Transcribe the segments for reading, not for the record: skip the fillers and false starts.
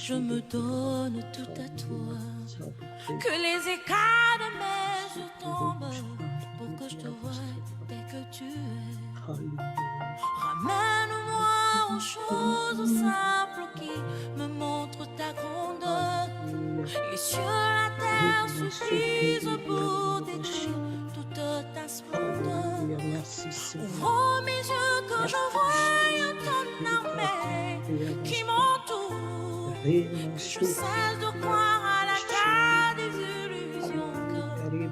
je me donne tout à toi. Que les écarts de mes yeux tombent pour que je te voie dès que tu es. Ramène-moi aux choses simples qui me montrent ta grandeur. Les cieux, la terre suffisent pour décrire toute ta splendeur. Ouvre mes yeux que je voie ton armée qui m'entoure. Que je cesse de croire à la carte des illusions.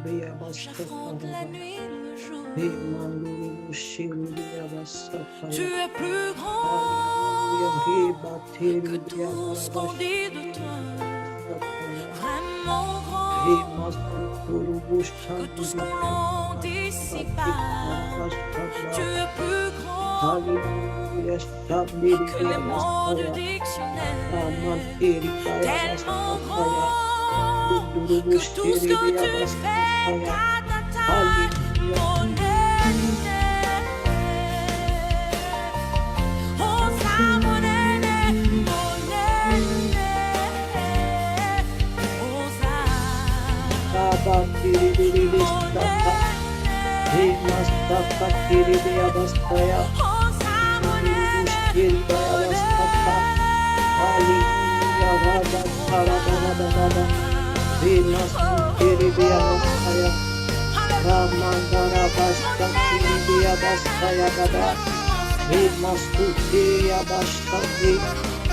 Que j'affronte la nuit et le jour. Tu es plus grand que tout ce qu'on dit de toi. Vraiment grand que tout ce qu'on dit ici-bas. Tu es plus grand que les mots du dictionnaire. Tellement grand que tout ce que tu fais à ta taille, mon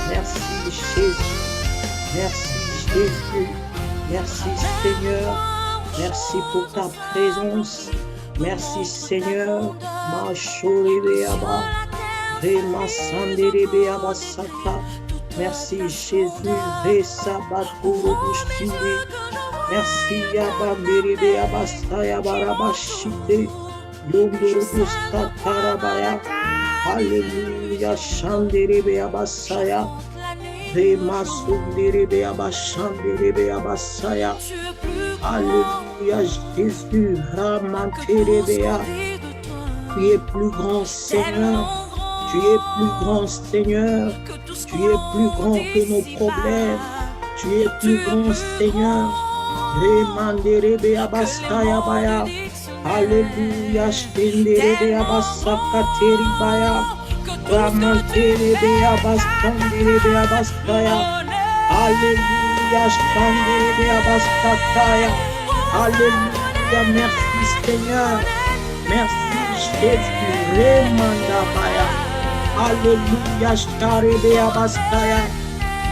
Merci Jésus, merci Jésus, merci Seigneur, merci pour ta présence, merci Seigneur, ma choribeaba, rema sanderebeaba sata, merci Jésus, resabaturu bushinde, merci yabanderebeaba sayabarabashite, yonduru bustatarabaya. Alléluia, Shanderebeaba Saya, Rema Sunderebeaba Shanderebeaba Saya. Alléluia, Jésus, Ramanterebea. Tu es plus grand Seigneur, tu es plus grand Seigneur, tu es plus grand que nos problèmes, tu es plus grand Seigneur. Remanderebeaba Saya Baya. Alléluia, Shenderebeaba Sakateribaya, Ramanterebeaba Shanderebeaba Saya. Alléluia, Shanderebeaba Sakaya. Alléluia, merci Seigneur, merci Jésus, Remandabaya. Alléluia, Shanderebeaba Saya.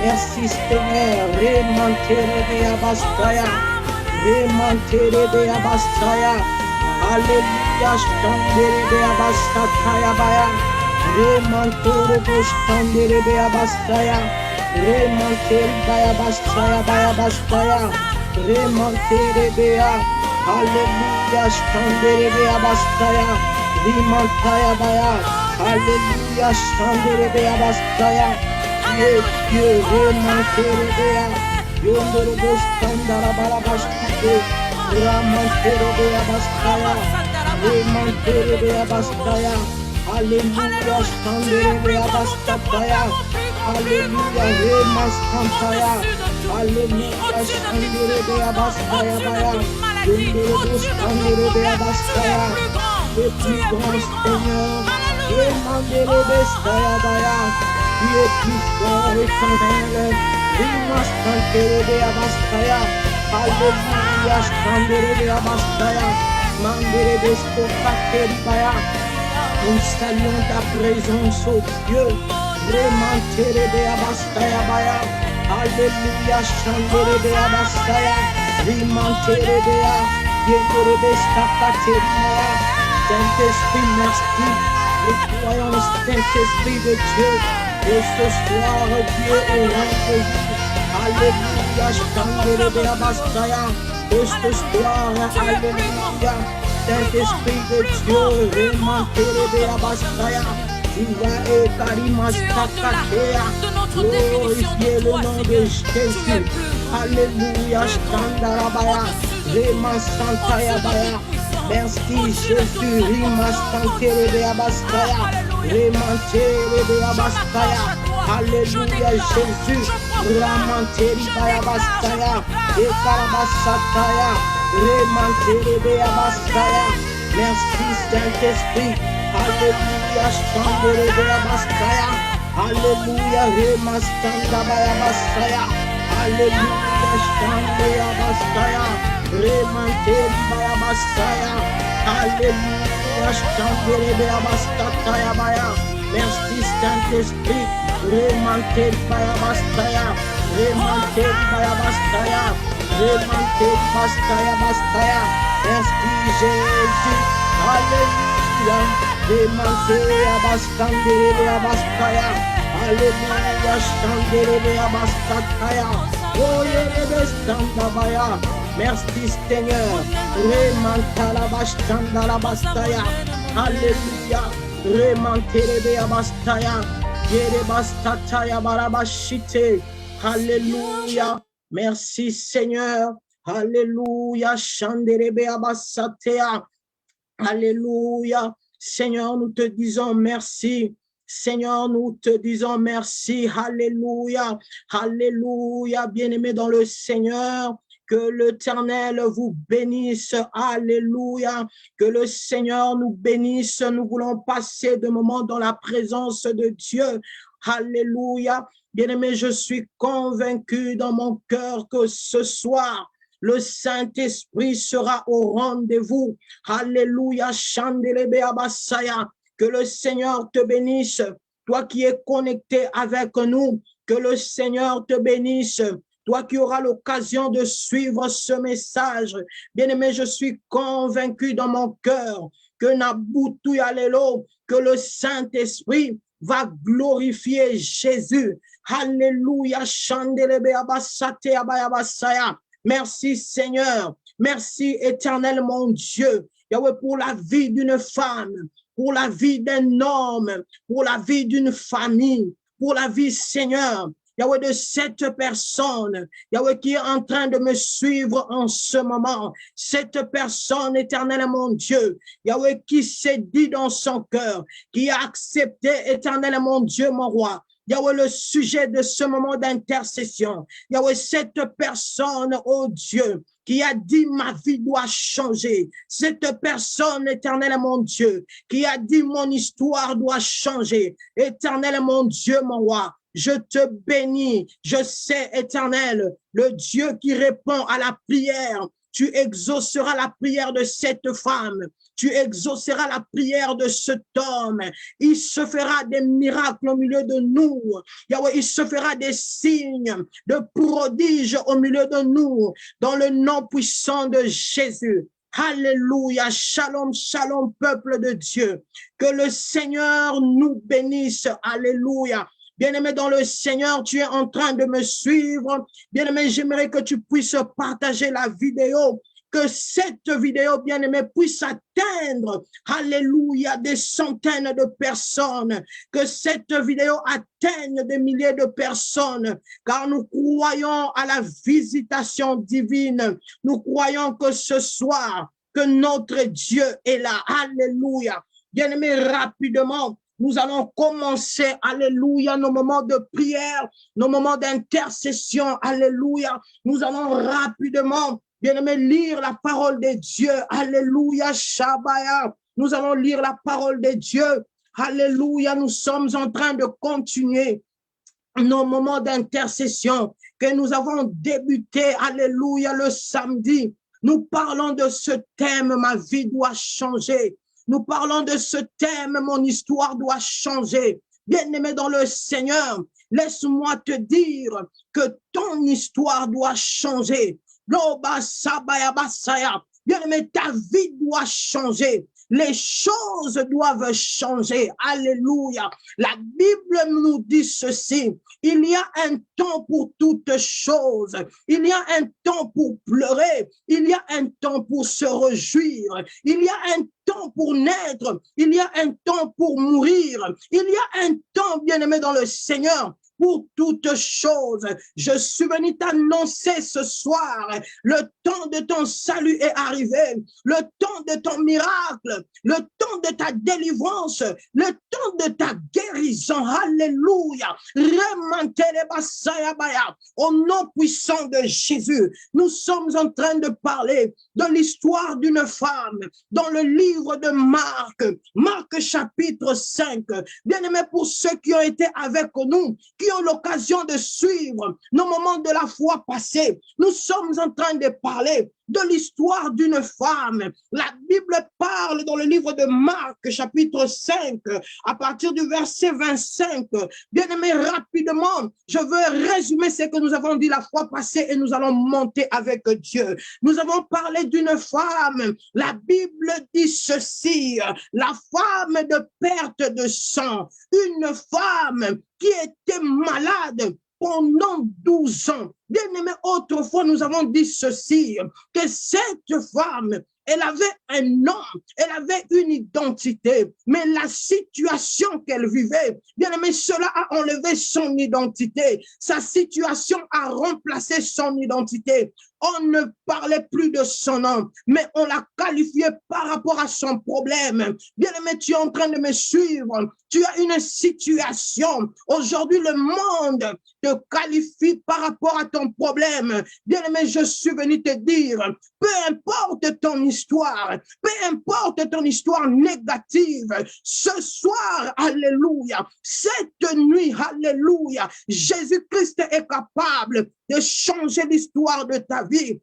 Merci Seigneur, Remanterebeaba Saya, Remanterebeaba Saya. Alléluia, Shanderebeaba Sakaya Baya, Remanterebeaba Shanderebeaba Saya, Remanterebeaba Saya Baya Bastaya, Remanterebea. Alléluia, Shanderebeaba Saya, Remantaya Baya. Alléluia, Shanderebeaba Saya. Dieu, Remanterebea, Yondorobo Shandarabashite. Ramanterebea Bastaya, Remanterebea Bastaya. Alléluia, Shanderebea Bastaya. Alléluia, Remastantaya. Alléluia, Shanderebea Bastaya Baya. Yondorobo Shanderebea Bastaya. Le plus grand Seigneur, Remanterebea Bastaya. Tu es plus fort éternel, Remastanterebea Bastaya. Alléluia, Shanderebea Bastaya, Manderebea Skokateribaya. Nous saluons ta présence, oh Dieu, Remanterebea Bastaya Baya. Alléluia, Shanderebea Bastaya, Remanterebea, Yenderebea Skokateribaya. Saint-Esprit, merci, nous croyons le Saint-Esprit de Dieu, et ce soir, Dieu est rendez-vous. Alléluia, Shanderebea Bastaya. Et ce soir, alléluia, Saint-Esprit de Dieu, Remanterebea Bastaya. Tu vas Ekarimastakakea, glorifier le nom de Jésus. Alléluia, Shandarabaya, Remasantaya Baya. Merci Jésus, Remastanterebea Bastaya, Remanterebea Bastaya. Alléluia, Jésus. Ramanteri Bayabastaya. Ekarabasataya. Remanteri Bayabastaya. Merci Saint-Esprit. Alléluia, Chandere Bayabastaya. Alléluia, Remastanda Bayabastaya. Alléluia, Chandere Bayabastaya. Remanteri Bayabastaya. Alléluia, Chandere Bayabastaya Baya. Merci Saint-Esprit. Remanteri Bayabastaya. Remanteri Bayabastaya. Remanteri Bastaya Bastaya. Merci Jésus. Alléluia. Remanteri Abastandere Abastaya. Alléluia. Chandere Abastaya. Oh, Yerebestandabaya. Merci Seigneur. Remantala Bastandala Bastaya. Alléluia. Remantere Abastaya. Yerebastataya Barabashite. Alléluia. Merci Seigneur. Alléluia. Chandere Abasatea. Alléluia. Seigneur, nous te disons merci. Seigneur, nous te disons merci. Alléluia. Alléluia. Bien-aimés dans le Seigneur, que l'Éternel vous bénisse. Alléluia. Que le Seigneur nous bénisse. Nous voulons passer de moments dans la présence de Dieu. Alléluia. Bien-aimés, je suis convaincu dans mon cœur que ce soir, le Saint-Esprit sera au rendez-vous. Alléluia. Chandelebe Abasaya. Que le Seigneur te bénisse. Toi qui es connecté avec nous, que le Seigneur te bénisse. Toi qui auras l'occasion de suivre ce message. Bien-aimé, je suis convaincu dans mon cœur que Nabutu Alelo, que le Saint-Esprit va glorifier Jésus. Alléluia. Chandelebe Abasate Abayabasaya. Merci Seigneur, merci éternel mon Dieu, Yahweh, pour la vie d'une femme, pour la vie d'un homme, pour la vie d'une famille, pour la vie Seigneur, Yahweh, de cette personne, Yahweh, qui est en train de me suivre en ce moment, cette personne éternel mon Dieu, Yahweh, qui s'est dit dans son cœur, qui a accepté éternel mon Dieu, mon roi, Yahweh, le sujet de ce moment d'intercession. Yahweh, cette personne, oh Dieu, qui a dit ma vie doit changer. Cette personne, éternel mon Dieu, qui a dit mon histoire doit changer. Éternel mon Dieu, mon roi, je te bénis. Je sais, éternel, le Dieu qui répond à la prière. Tu exauceras la prière de cette femme. Tu exauceras la prière de cet homme. Il se fera des miracles au milieu de nous. Yahweh, il se fera des signes, de prodiges au milieu de nous, dans le nom puissant de Jésus. Alléluia. Shalom, shalom, peuple de Dieu. Que le Seigneur nous bénisse. Alléluia. Bien-aimé dans le Seigneur, tu es en train de me suivre. Bien-aimé, j'aimerais que tu puisses partager la vidéo. Que cette vidéo, bien-aimé, puisse atteindre, alléluia, des centaines de personnes. Que cette vidéo atteigne des milliers de personnes. Car nous croyons à la visitation divine. Nous croyons que ce soir, que notre Dieu est là. Alléluia. Bien-aimé, rapidement, nous allons commencer, alléluia, nos moments de prière, nos moments d'intercession, alléluia. Nous allons rapidement, bien-aimé, lire la parole de Dieu, alléluia, Shabaya. Nous allons lire la parole de Dieu, alléluia. Nous sommes en train de continuer nos moments d'intercession que nous avons débuté, alléluia, le samedi. Nous parlons de ce thème, ma vie doit changer. Nous parlons de ce thème, mon histoire doit changer. Bien-aimé dans le Seigneur, laisse-moi te dire que ton histoire doit changer. Bien-aimé, ta vie doit changer. Les choses doivent changer. Alléluia. La Bible nous dit ceci. Il y a un temps pour toutes choses. Il y a un temps pour pleurer. Il y a un temps pour se réjouir. Il y a un temps pour naître. Il y a un temps pour mourir. Il y a un temps, bien-aimé dans le Seigneur, pour toutes choses. Je suis venu t'annoncer ce soir, le temps de ton salut est arrivé, le temps de ton miracle, le temps de ta délivrance, le temps de ta guérison. Alléluia. Au nom puissant de Jésus, nous sommes en train de parler de l'histoire d'une femme dans le livre de Marc, Marc chapitre 5. Bien-aimés, pour ceux qui ont été avec nous, qui ont l'occasion de suivre nos moments de la foi passée, nous sommes en train de parler de l'histoire d'une femme. La Bible parle dans le livre de Marc, chapitre 5, à partir du verset 25. Bien-aimés, rapidement, je veux résumer ce que nous avons dit la fois passée et nous allons monter avec Dieu. Nous avons parlé d'une femme. La Bible dit ceci, la femme de perte de sang, une femme qui était malade pendant 12 ans. Bien-aimé, autrefois, nous avons dit ceci, que cette femme, elle avait un nom, elle avait une identité, mais la situation qu'elle vivait, bien aimé, cela a enlevé son identité. Sa situation a remplacé son identité. On ne parlait plus de son nom, mais on l'a qualifié par rapport à son problème. Bien aimé, tu es en train de me suivre. Tu as une situation. Aujourd'hui, le monde te qualifie par rapport à ton problème. Bien aimé, je suis venu te dire, peu importe ton histoire, peu importe ton histoire négative, ce soir, alléluia, cette nuit, alléluia, Jésus-Christ est capable de changer l'histoire de ta vie.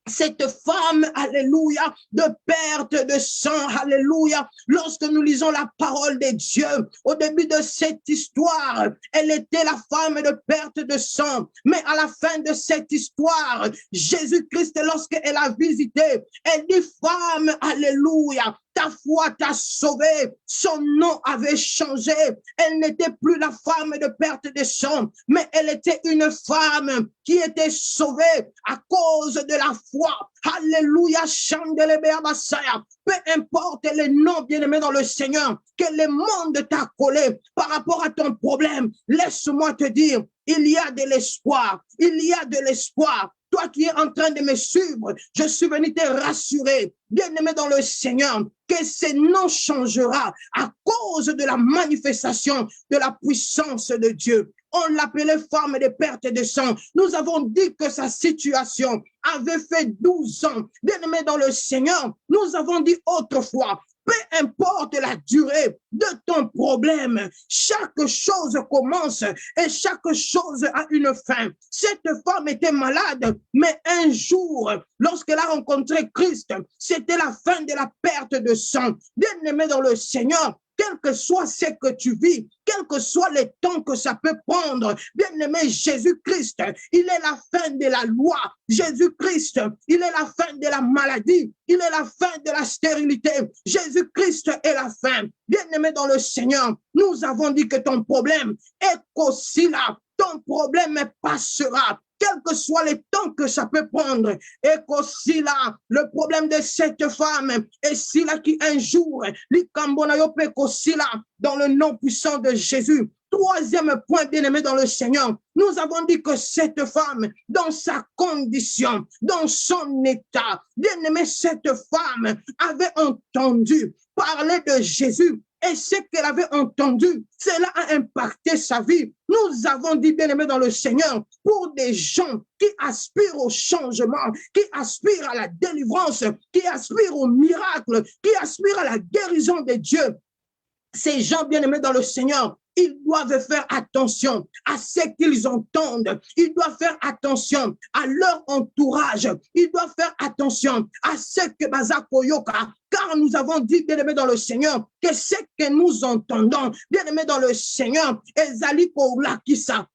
Cette femme, alléluia, de perte de sang, alléluia, lorsque nous lisons la parole de Dieu, au début de cette histoire, elle était la femme de perte de sang, mais à la fin de cette histoire, Jésus-Christ, lorsqu'elle a visité, elle dit, femme, alléluia, ta foi t'a sauvé. Son nom avait changé. Elle n'était plus la femme de perte de sang, mais elle était une femme qui était sauvée à cause de la foi. Alléluia, peu importe les noms bien-aimés dans le Seigneur, que le monde t'a collé par rapport à ton problème, laisse-moi te dire, il y a de l'espoir. Il y a de l'espoir. Toi qui es en train de me suivre, je suis venu te rassurer, bien-aimé dans le Seigneur, que ce nom changera à cause de la manifestation de la puissance de Dieu. On l'appelait femme de perte de sang. Nous avons dit que sa situation avait fait 12 ans. Bien-aimé dans le Seigneur, nous avons dit autrefois, peu importe la durée de ton problème, chaque chose commence et chaque chose a une fin. Cette femme était malade, mais un jour, lorsqu'elle a rencontré Christ, c'était la fin de la perte de sang. Bien-aimé dans le Seigneur, quel que soit ce que tu vis, quel que soit le temps que ça peut prendre, bien-aimé, Jésus-Christ, il est la fin de la loi. Jésus-Christ, il est la fin de la maladie. Il est la fin de la stérilité. Jésus-Christ est la fin. Bien-aimé dans le Seigneur, nous avons dit que ton problème est qu'aussi là. Ton problème passera. Quel que soit le temps que ça peut prendre, et qu'aussi là, le problème de cette femme, et si là qui un jour, dans le nom puissant de Jésus. Troisième point, bien-aimé dans le Seigneur, nous avons dit que cette femme, dans sa condition, dans son état, bien-aimé, cette femme avait entendu parler de Jésus. Et ce qu'elle avait entendu, cela a impacté sa vie. Nous avons dit, bien-aimé dans le Seigneur, pour des gens qui aspirent au changement, qui aspirent à la délivrance, qui aspirent au miracle, qui aspirent à la guérison de Dieu. Ces gens bien-aimés dans le Seigneur, ils doivent faire attention à ce qu'ils entendent. Ils doivent faire attention à leur entourage. Ils doivent faire attention à ce que Bazakoyoka, car nous avons dit, bien-aimés dans le Seigneur, que ce que nous entendons, bien-aimés dans le Seigneur, Ezali Koulakisa,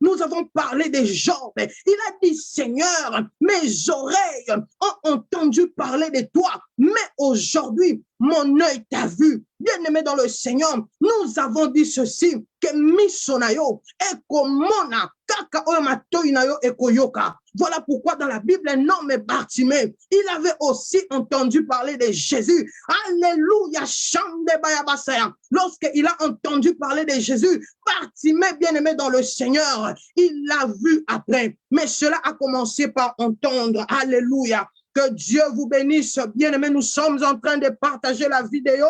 nous avons parlé de Job. Il a dit, Seigneur, mes oreilles ont entendu parler de toi, mais aujourd'hui, mon œil t'a vu. Bien-aimés dans le Seigneur, nous avons dit ceci, que misonayo ekomona kaka oyamatoinayo ekoyoka. Voilà pourquoi dans la Bible, un homme Bartimée, il avait aussi entendu parler de Jésus. Alléluia, chande bayabasaya. Lorsqu'il a entendu parler de Jésus, Bartimée, bien-aimé dans le Seigneur, il l'a vu après. Mais cela a commencé par entendre. Alléluia. Que Dieu vous bénisse, bien-aimés. Nous sommes en train de partager la vidéo.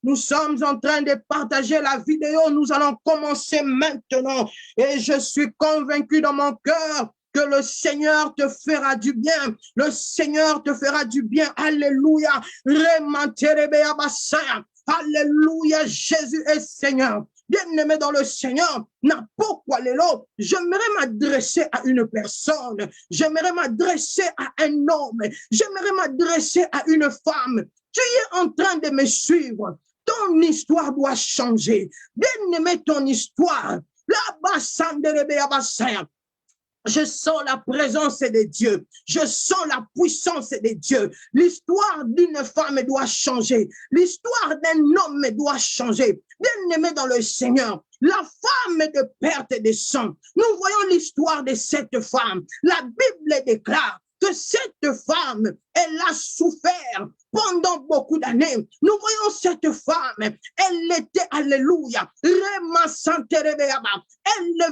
Nous sommes en train de partager la vidéo. Nous allons commencer maintenant. Et je suis convaincu dans mon cœur que le Seigneur te fera du bien. Le Seigneur te fera du bien. Alléluia. Alléluia. Jésus est Seigneur. Bien-aimé dans le Seigneur, j'aimerais m'adresser à une personne, j'aimerais m'adresser à un homme, j'aimerais m'adresser à une femme. Tu es en train de me suivre. Ton histoire doit changer. Bien-aimé, ton histoire. Je sens la présence de Dieu. Je sens la puissance de Dieu. L'histoire d'une femme doit changer. L'histoire d'un homme doit changer. Bien-aimé dans le Seigneur, la femme de perte de sang. Nous voyons l'histoire de cette femme. La Bible déclare que cette femme, elle a souffert pendant beaucoup d'années. Nous voyons cette femme, elle était, alléluia, elle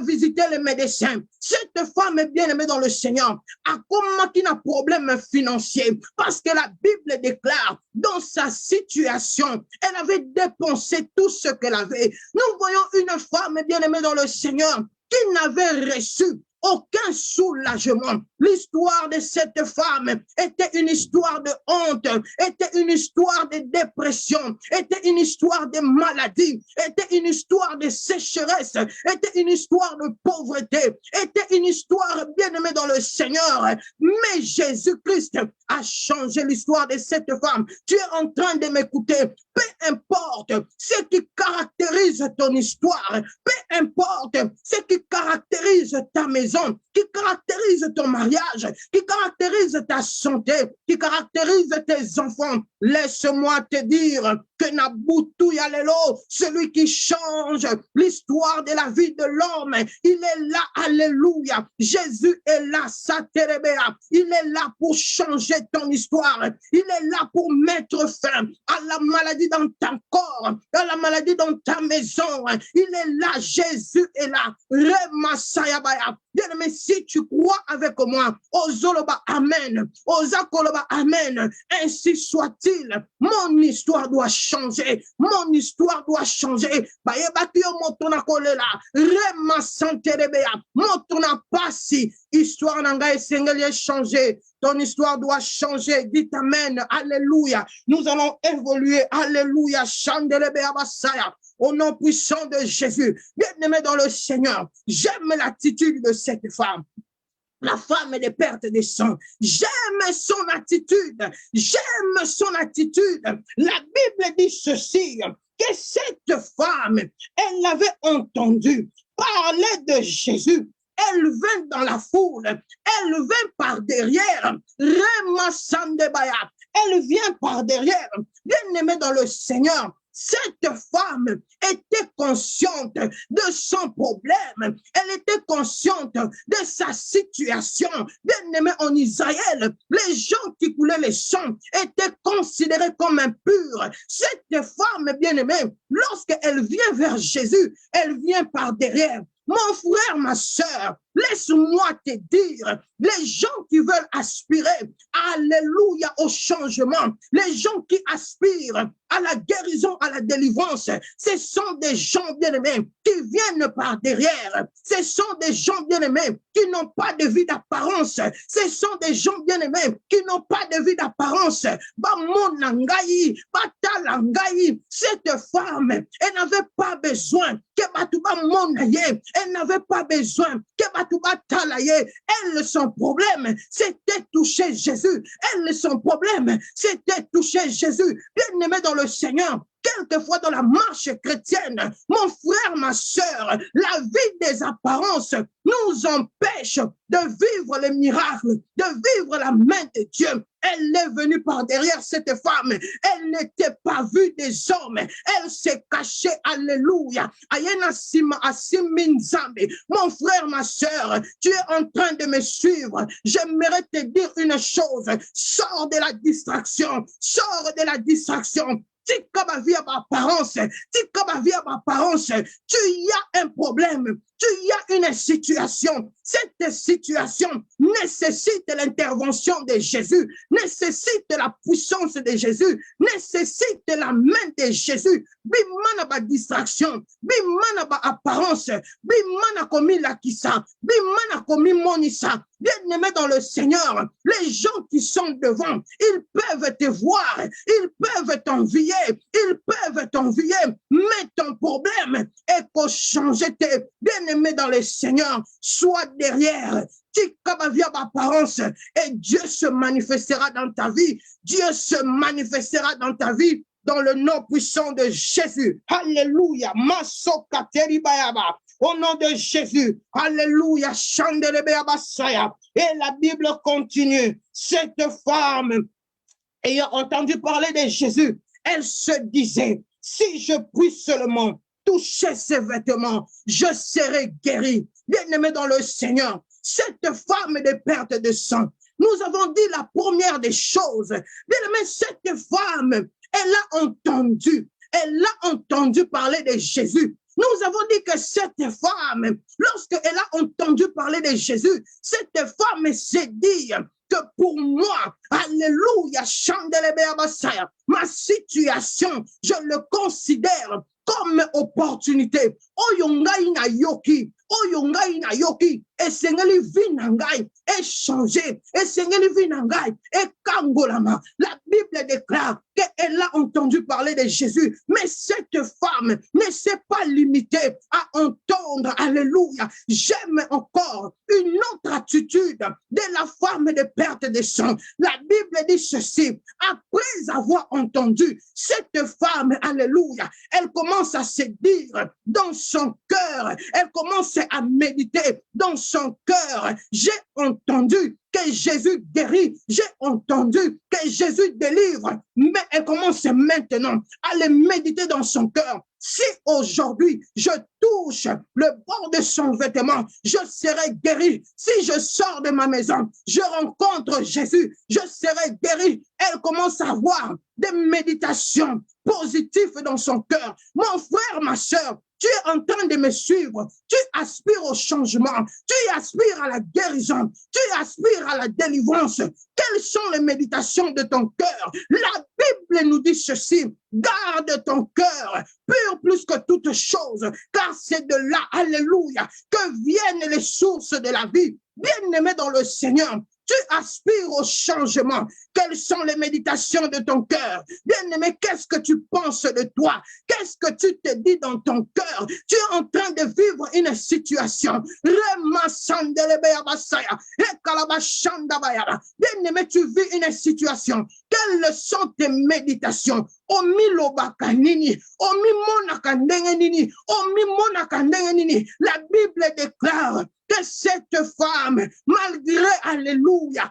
visitait les médecins. Cette femme bien-aimée dans le Seigneur a combattu un problème financier parce que la Bible déclare dans sa situation, elle avait dépensé tout ce qu'elle avait. Nous voyons une femme bien-aimée dans le Seigneur qui n'avait reçu aucun soulagement. L'histoire de cette femme était une histoire de honte, était une histoire de dépression, était une histoire de maladie, était une histoire de sécheresse, était une histoire de pauvreté, était une histoire bien-aimée dans le Seigneur. Mais Jésus-Christ a changé l'histoire de cette femme. Tu es en train de m'écouter. Peu importe ce qui caractérise ton histoire, peu importe ce qui caractérise ta maison, qui caractérise ton mariage, qui caractérise ta santé, qui caractérise tes enfants. Laisse-moi te dire que Nabutu Yalelo, celui qui change l'histoire de la vie de l'homme, il est là, alléluia. Jésus est là, Saterebea. Il est là pour changer ton histoire. Il est là pour mettre fin à la maladie dans ton corps, à la maladie dans ta maison. Il est là, Jésus est là. Remasayabaya. Bien-aimé, si tu crois avec moi, Ozoloba, Amen. Ozakoloba, Amen. Ainsi soit-il. Mon histoire doit changer. Mon histoire doit changer. Bayebatio motona kolela. Rema santerebea. Motona pasi. Histoire n'anga esengeli changer. Ton histoire doit changer. Dites Amen. Alléluia. Nous allons évoluer. Alléluia. Chandelebea basaya. Au nom puissant de Jésus, bien-aimé dans le Seigneur, j'aime l'attitude de cette femme. La femme de perte de sang. J'aime son attitude. J'aime son attitude. La Bible dit ceci, que cette femme, elle avait entendu parler de Jésus. Elle vint dans la foule. Elle vint par derrière. Elle vient par derrière. Bien-aimé dans le Seigneur, cette femme était consciente de son problème. Elle était consciente de sa situation. Bien-aimé en Israël, les gens qui coulaient le sang étaient considérés comme impurs. Cette femme bien-aimée, lorsqu'elle vient vers Jésus, elle vient par derrière. Mon frère, ma sœur, laisse-moi te dire, les gens qui veulent aspirer, alléluia, au changement, les gens qui aspirent à la guérison, à la délivrance, ce sont des gens bien-aimés qui viennent par derrière. Ce sont des gens bien-aimés qui n'ont pas de vie d'apparence. Ce sont des gens bien-aimés qui n'ont pas de vie d'apparence. Cette femme, elle n'avait pas besoin que elle n'avait pas besoin que elle, son problème, c'était toucher Jésus. Elle, son problème, c'était toucher Jésus. Bien-aimé dans le Seigneur, que quelquefois dans la marche chrétienne, mon frère, ma sœur, la vie des apparences nous empêche de vivre les miracles, de vivre la main de Dieu. Elle est venue par derrière cette femme. Elle n'était pas vue des hommes. Elle s'est cachée. Alléluia. Mon frère, ma sœur, tu es en train de me suivre. J'aimerais te dire une chose. Sors de la distraction. Sors de la distraction. Tu y a un problème, tu y a une situation. Cette situation nécessite l'intervention de Jésus, nécessite la puissance de Jésus, nécessite la main de Jésus. Bimana ba distraction, bimana ba apparence, bimana komi lakisa, bimana komi monisa. Bien-aimé dans le Seigneur, les gens qui sont devant, ils peuvent te voir, ils peuvent t'envier, mais ton problème est pour changer tes bien-aimés dans le Seigneur, soit derrière. Apparence et Dieu se manifestera dans ta vie. Dieu se manifestera dans ta vie dans le nom puissant de Jésus. Alléluia. Au nom de Jésus. Alléluia. Et la Bible continue. Cette femme, ayant entendu parler de Jésus, elle se disait, si je puis seulement toucher ses vêtements, je serai guéri. Bien-aimé dans le Seigneur, cette femme de perte de sang, nous avons dit la première des choses. Bien-aimé, cette femme, elle a entendu parler de Jésus. Nous avons dit que cette femme, lorsqu'elle a entendu parler de Jésus, cette femme s'est dit que pour moi, alléluia, ma situation, je le considère comme opportunité. Oyongai na yoki, et sengeli vinangai, et changer, et sengeli vinangai, et kangolama. La Bible déclare qu'elle a entendu parler de Jésus, mais cette femme ne s'est pas limitée à entendre, alléluia. J'aime encore une autre attitude de la femme de perte de sang. La Bible dit ceci, après avoir entendu cette femme, alléluia, elle commence à se dire dans son cœur, elle commence à méditer dans son cœur, j'ai entendu que Jésus guérit, j'ai entendu que Jésus délivre, mais elle commence maintenant à le méditer dans son cœur. Si aujourd'hui je touche le bord de son vêtement, je serai guéri. Si je sors de ma maison, je rencontre Jésus, je serai guéri. Elle commence à avoir des méditations positives dans son cœur. Mon frère, ma soeur, tu es en train de me suivre, tu aspires au changement, tu aspires à la guérison, tu aspires à la délivrance. Quelles sont les méditations de ton cœur? La Bible nous dit ceci, garde ton cœur pur plus que toute chose, car c'est de là, alléluia, que viennent les sources de la vie. Bien-aimé dans le Seigneur, tu aspires au changement. Quelles sont les méditations de ton cœur? Bien-aimé, qu'est-ce que tu penses de toi? Qu'est-ce que tu te dis dans ton cœur? Tu es en train de vivre une situation. Bien-aimé, tu vis une situation. Quelles sont tes méditations? La Bible déclare que cette femme, malgré, alléluia,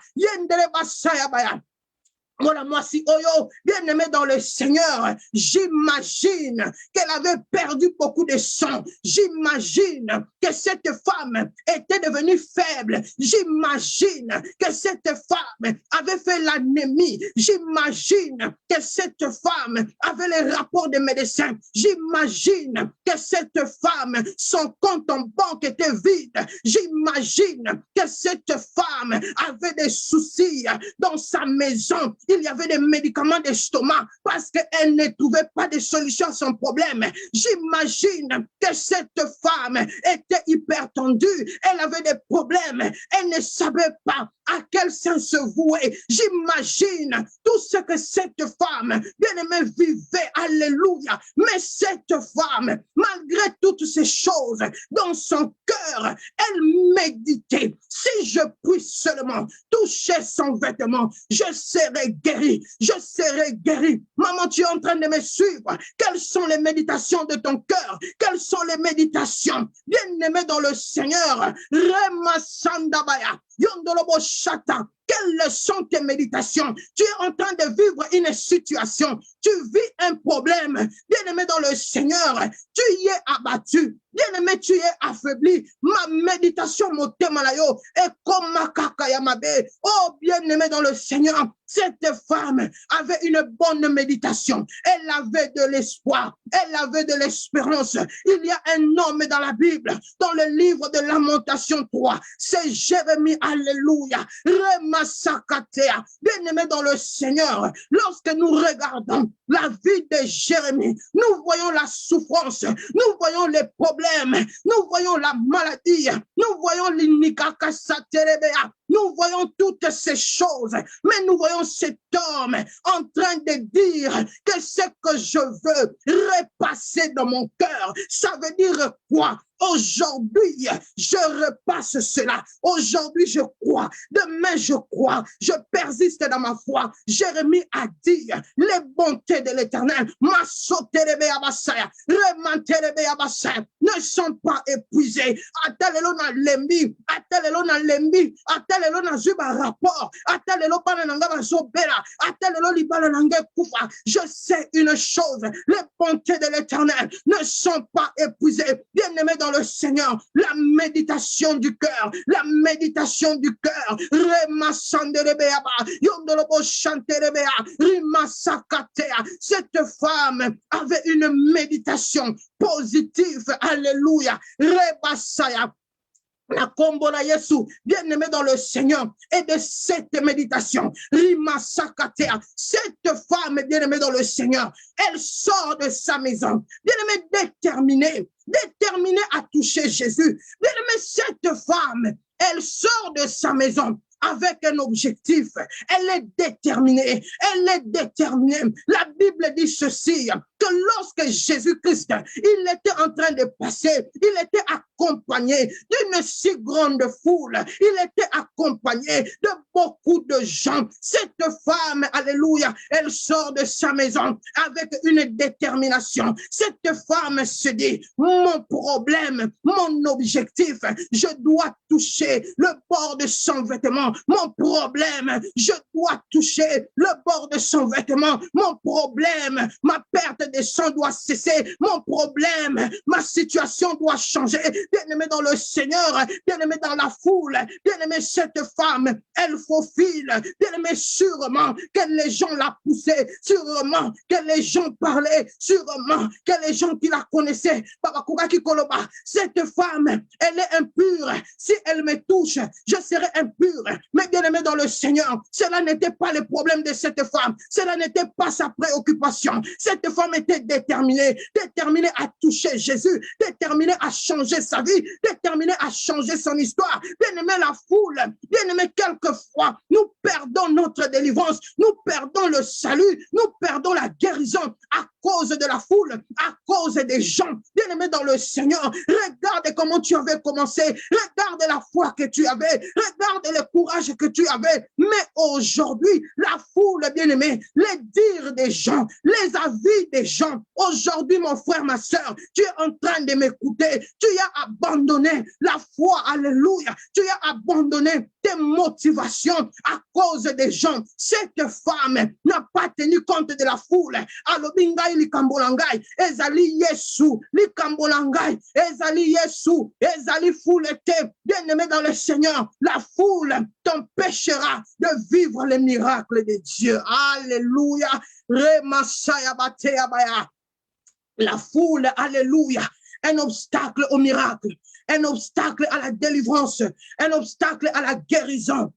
voilà, moi, si Oyo, bien aimé dans le Seigneur, j'imagine qu'elle avait perdu beaucoup de sang. J'imagine que cette femme était devenue faible. J'imagine que cette femme avait fait l'anémie. J'imagine que cette femme avait les rapports des médecins. J'imagine que cette femme, son compte en banque était vide. J'imagine que cette femme avait des soucis dans sa maison. Il y avait des médicaments d'estomac parce qu'elle ne trouvait pas de solution à son problème. J'imagine que cette femme était hyper tendue. Elle avait des problèmes. Elle ne savait pas à quel sens se vouer. J'imagine tout ce que cette femme bien-aimée vivait. Alléluia. Mais cette femme, malgré toutes ces choses, dans son cœur, elle méditait. Si je puis seulement toucher son vêtement, je serai guéri. Je serai guéri. Maman, tu es en train de me suivre. Quelles sont les méditations de ton cœur? Quelles sont les méditations? Bien-aimé dans le Seigneur. Rema Sandabaya. Yondolobo Shata. Quelles sont tes méditations? Tu es en train de vivre une situation. Tu vis un problème. Bien-aimé dans le Seigneur, tu y es abattu. Bien-aimé, tu es affaibli. Ma méditation, mon témalayo, est comme ma kakayamabe. Oh, bien-aimé dans le Seigneur, cette femme avait une bonne méditation. Elle avait de l'espoir. Elle avait de l'espérance. Il y a un homme dans la Bible, dans le livre de Lamentation 3. C'est Jérémie. Alléluia. Remasakatea. Bien-aimé dans le Seigneur, lorsque nous regardons la vie de Jérémie, nous voyons la souffrance, nous voyons les problèmes, nous voyons la maladie, nous voyons l'inikakasaterebea. Nous voyons toutes ces choses, mais nous voyons cet homme en train de dire que ce que je veux repasser dans mon cœur, ça veut dire quoi? Aujourd'hui, je repasse cela. Aujourd'hui, je crois. Demain, je crois. Je persiste dans ma foi. Jérémie a dit, les bontés de l'Éternel ne sont pas épuisées. Je sais une chose, les bontés de l'Éternel ne sont pas épuisées. Bien-aimé dans le Seigneur, la méditation du cœur, la méditation du cœur. Cette femme avait une méditation positive. Alléluia. Rebasaya. La Kombola Yesu, bien-aimé dans le Seigneur, et de cette méditation, Rima Sakatea, cette femme bien-aimée dans le Seigneur, elle sort de sa maison, bien-aimée déterminée à toucher Jésus. Bien-aimée, cette femme, elle sort de sa maison avec un objectif. Elle est déterminée. La Bible dit ceci, que lorsque Jésus-Christ, il était en train de passer, il était accompagné d'une si grande foule, il était accompagné de beaucoup de gens. Cette femme, alléluia, elle sort de sa maison avec une détermination. Cette femme se dit, mon problème, mon objectif, je dois toucher le bord de son vêtement. Mon problème, je dois toucher le bord de son vêtement. Mon problème, ma perte de sang doit cesser. Mon problème, ma situation doit changer. Bien-aimé dans le Seigneur, bien-aimé dans la foule, bien-aimé cette femme, elle faufile. Bien-aimé, sûrement que les gens la poussaient, sûrement que les gens parlaient, sûrement que les gens qui la connaissaient. Cette femme, elle est impure. Si elle me touche, je serai impure. Mais bien-aimé dans le Seigneur, cela n'était pas le problème de cette femme. Cela n'était pas sa préoccupation. Cette femme était déterminée à toucher Jésus, déterminée à changer sa vie, déterminée à changer son histoire. Bien-aimé, la foule, bien-aimé, quelquefois, nous perdons notre délivrance, nous perdons le salut, nous perdons la guérison à cause de la foule, à cause des gens. Bien-aimé dans le Seigneur, regarde comment tu avais commencé, regarde la foi que tu avais, regarde le courage que tu avais. Mais aujourd'hui, la foule, bien-aimé, les dires des gens, les avis des gens. Aujourd'hui, mon frère, ma soeur, tu es en train de m'écouter. Tu as abandonné la foi, alléluia. Tu as abandonné tes motivations à cause des gens. Cette femme n'a pas tenu compte de la foule. Alobingai likambolangai, ezali Yesu, likambolangai, ezali Yesu, ezali foulete. Bien-aimé dans le Seigneur, la foule t'empêchera de vivre les miracles de Dieu. Alléluia. Remasaya batea baya. La foule, alléluia, un obstacle au miracle, un obstacle à la délivrance, un obstacle à la guérison.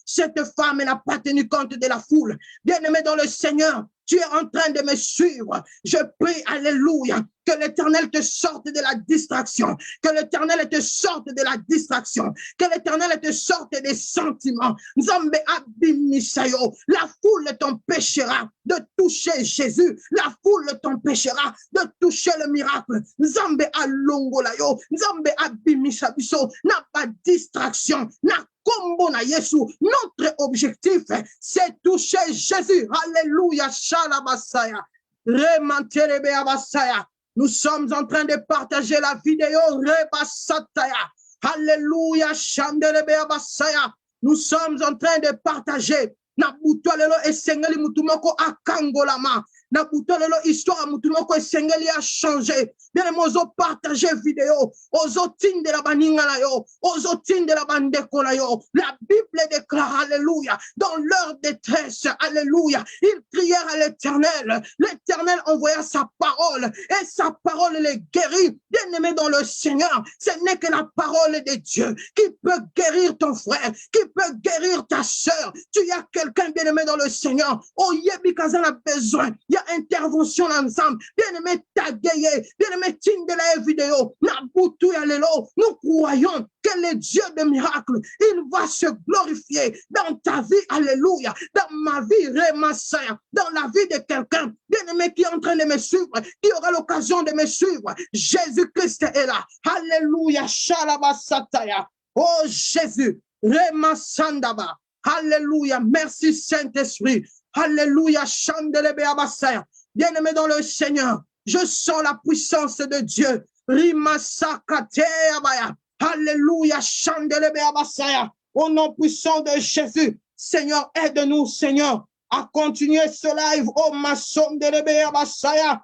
Cette femme n'a pas tenu compte de la foule. Bien-aimé dans le Seigneur, tu es en train de me suivre. Je prie, alléluia, que l'Éternel te sorte de la distraction, que l'Éternel te sorte de la distraction, que l'Éternel te sorte des sentiments. Nzambe abimisayo. La foule t'empêchera de toucher Jésus. La foule t'empêchera de toucher le miracle. Nzambe alongolayo. Nzambe abimisabiso. N'a pas distraction, n'a Kombo na Yesu. Notre objectif, c'est toucher Jésus. Alléluia. Shalabasaya. Remanterebe abasaya. Nous sommes en train de partager la vidéo. Rebasataya. Alléluia. Shanderebe abasaya. Nous sommes en train de partager. Na butolelo esengeli mutumoko akangolama. Na butolelo histoire mutumoko esengeli a changé. Bien les mots partager vidéo. Ozo tinde la baninga la yo. Ozo tinde la bandeko la yo. La Bible déclare, alléluia, dans leur détresse, alléluia, ils crièrent à l'Éternel. L'Éternel envoya sa parole et sa parole les guérit. Bien aimé dans le Seigneur, ce n'est que la parole de Dieu qui peut guérir ton frère, qui peut guérir ta sœur. Tu y as quelqu'un bien aimé dans le Seigneur. Oh, Yebikazan a besoin. Il y a intervention ensemble. Bien aimé, tagaye. Bien aimé, tine de la vidéo. Nabutu yalelo. Nous croyons que le Dieu de miracles, il va se glorifier dans ta vie, alléluia, dans ma vie, Remasaya, dans la vie de quelqu'un, bien-aimé qui est en train de me suivre, qui aura l'occasion de me suivre. Jésus-Christ est là. Alléluia, Shalabasataya. Oh Jésus, Remasandaba. Alléluia, merci Saint-Esprit. Alléluia, Chandelebe Abasaya. Bien-aimé dans le Seigneur, je sens la puissance de Dieu. Rimasakate Abaya. Alléluia, Chandelebe Abasaya. Au nom puissant de Jésus, Seigneur, aide-nous, Seigneur, à continuer ce live. Oh, maçon de Lebe Abasaya.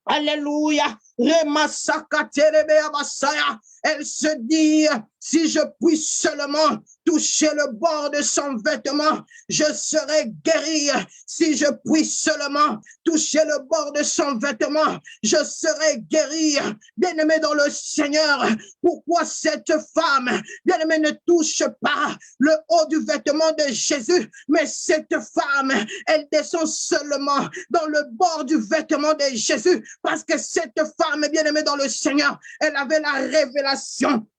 Alléluia. Remasakaterebe Abasaya. Elle se dit, si je puis seulement toucher le bord de son vêtement, je serai guéri. Si je puis seulement toucher le bord de son vêtement, je serai guéri. Bien-aimé dans le Seigneur, pourquoi cette femme, bien-aimé, ne touche pas le haut du vêtement de Jésus, mais cette femme, elle descend seulement dans le bord du vêtement de Jésus, parce que cette femme, bien-aimée dans le Seigneur, elle avait la révélation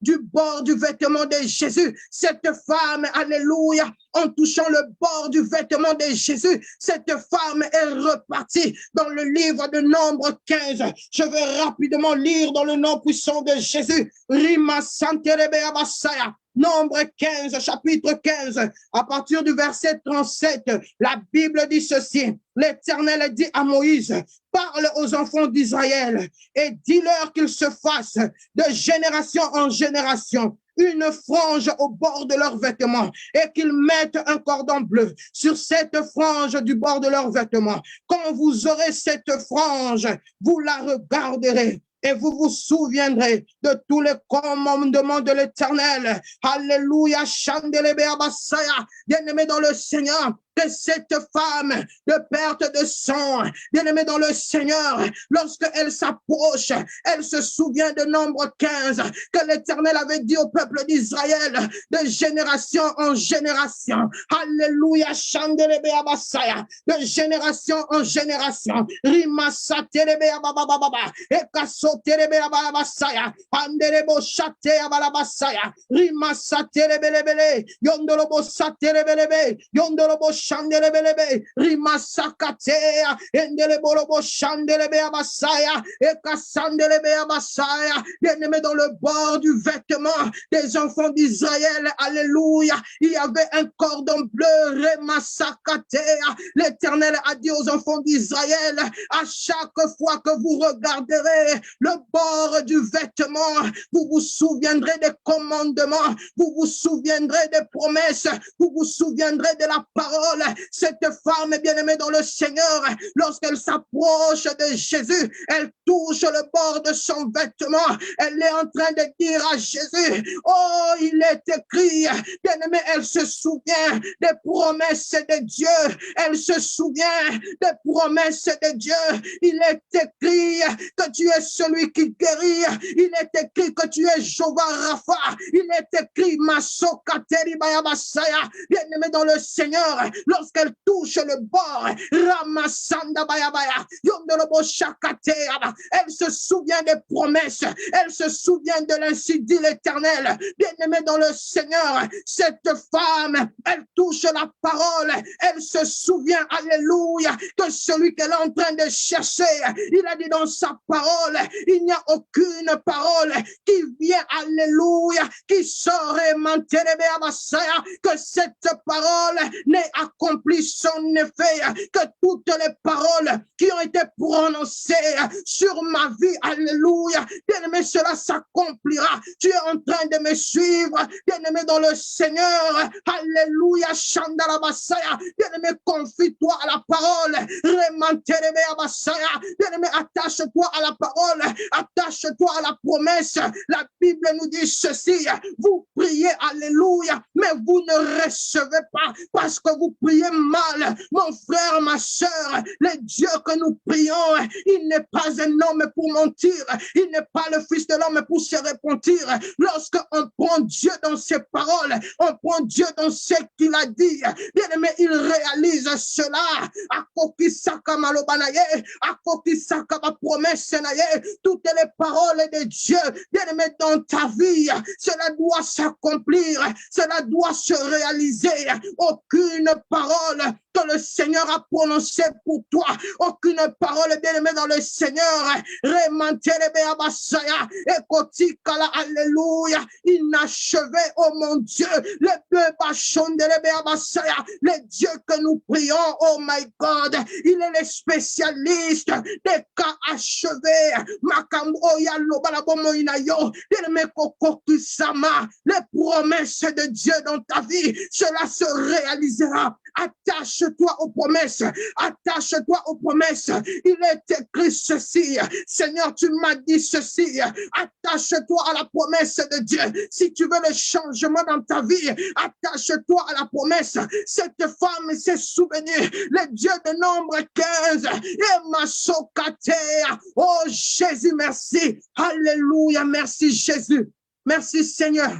du bord du vêtement de Jésus. Cette femme, alléluia, en touchant le bord du vêtement de Jésus, cette femme est repartie dans le livre de Nombre 15. Je vais rapidement lire dans le nom puissant de Jésus. Rima Santerebe Abasaya. Nombre 15, chapitre 15, à partir du verset 37, la Bible dit ceci. L'Éternel dit à Moïse, parle aux enfants d'Israël et dis-leur qu'ils se fassent de génération en génération une frange au bord de leurs vêtements et qu'ils mettent un cordon bleu sur cette frange du bord de leurs vêtements. Quand vous aurez cette frange, vous la regarderez et vous vous souviendrez de tous les commandements de l'Éternel. Alléluia, Chandelebe Abasaya, bien-aimé dans le Seigneur, que cette femme de perte de sang, bien-aimée dans le Seigneur, lorsqu'elle s'approche, elle se souvient de Nombre 15, que l'Éternel avait dit au peuple d'Israël, de génération en génération. Alléluia, Chandelebe Abasaya, de génération en génération. Rimasatelebe Ababababa, Ekasotelebe Ababasaya, Anderebo Chate Abalabasaya, Rimasatelebelebele, Yondorobo Satelebelebe, Yondorobo Chandelebelebe, Rimasakatea, Endeleborobo Chandelebe Abasaya, Ekasandelebe Abasaya, bien-aimé dans le bord du vêtement des enfants d'Israël, alléluia, il y avait un cordon bleu, Remasakatea. L'Éternel a dit aux enfants d'Israël, à chaque fois que vous regarderez le bord du vêtement, vous vous souviendrez des commandements, vous vous souviendrez des promesses, vous vous souviendrez de la parole. Cette femme bien-aimée dans le Seigneur, lorsqu'elle s'approche de Jésus, elle touche le bord de son vêtement, elle est en train de dire à Jésus, oh, il est écrit, bien-aimée, elle se souvient des promesses de Dieu, elle se souvient des promesses de Dieu, il est écrit que tu es celui qui guérit, il est écrit que tu es Jéhovah Rapha, il est écrit Masokateri Bayabasaya, bien-aimé dans le Seigneur, lorsqu'elle touche le bord, Ramasanda Bayabaya, Yondolobo Shakatea, elle se souvient des promesses, elle se souvient de l'ainsi dit l'Éternel. Bien-aimé dans le Seigneur, cette femme, elle touche la parole, elle se souvient, alléluia, que celui qu'elle est en train de chercher, il a dit dans sa parole, il n'y a aucune parole qui vient, alléluia, qui sort que cette parole n'ait accompli son effet, que toutes les paroles qui ont été prononcées sur ma vie, alléluia, bien-aimé, cela s'accomplira. Tu es en train de me suivre, bien-aimé dans le Seigneur, alléluia, Chandala Basaya, bien-aimé, confie-toi à la parole, bien-aimé, attache-toi à la parole, attache-toi à la promesse. La Bible nous dit ceci, vous priez, alléluia, mais vous ne recevez pas parce que vous priez mal. Mon frère, ma soeur, le Dieu que nous prions, il n'est pas un homme pour mentir, il n'est pas le Fils de l'homme pour se repentir. Lorsqu'on prend Dieu dans ses paroles, on prend Dieu dans ce qu'il a dit, bien aimé, il réalise cela. À Kokisaka Malobanaye, à Kokisaka ma promesse, toutes les paroles de Dieu, bien aimé, dans ta vie, cela doit s'accomplir, cela doit se réaliser. Aucune parole que le Seigneur a prononcée pour toi, aucune parole, bien aimé dans le Seigneur, alléluia, inachevé, oh mon Dieu, le Dieu que nous prions, oh my God, il est le spécialiste des cas achevés. Les promesses de Dieu dans ta vie, cela se réalisera. Attache-toi aux promesses, attache-toi aux promesses. Il est écrit ceci, Seigneur, tu m'as dit ceci, attache-toi à la promesse de Dieu. Si tu veux le changement dans ta vie, attache-toi à la promesse. Cette femme s'est souvenue, le Dieu de Nombre 15, et ma sokatea. Oh Jésus, merci. Alléluia, merci Jésus. Merci Seigneur.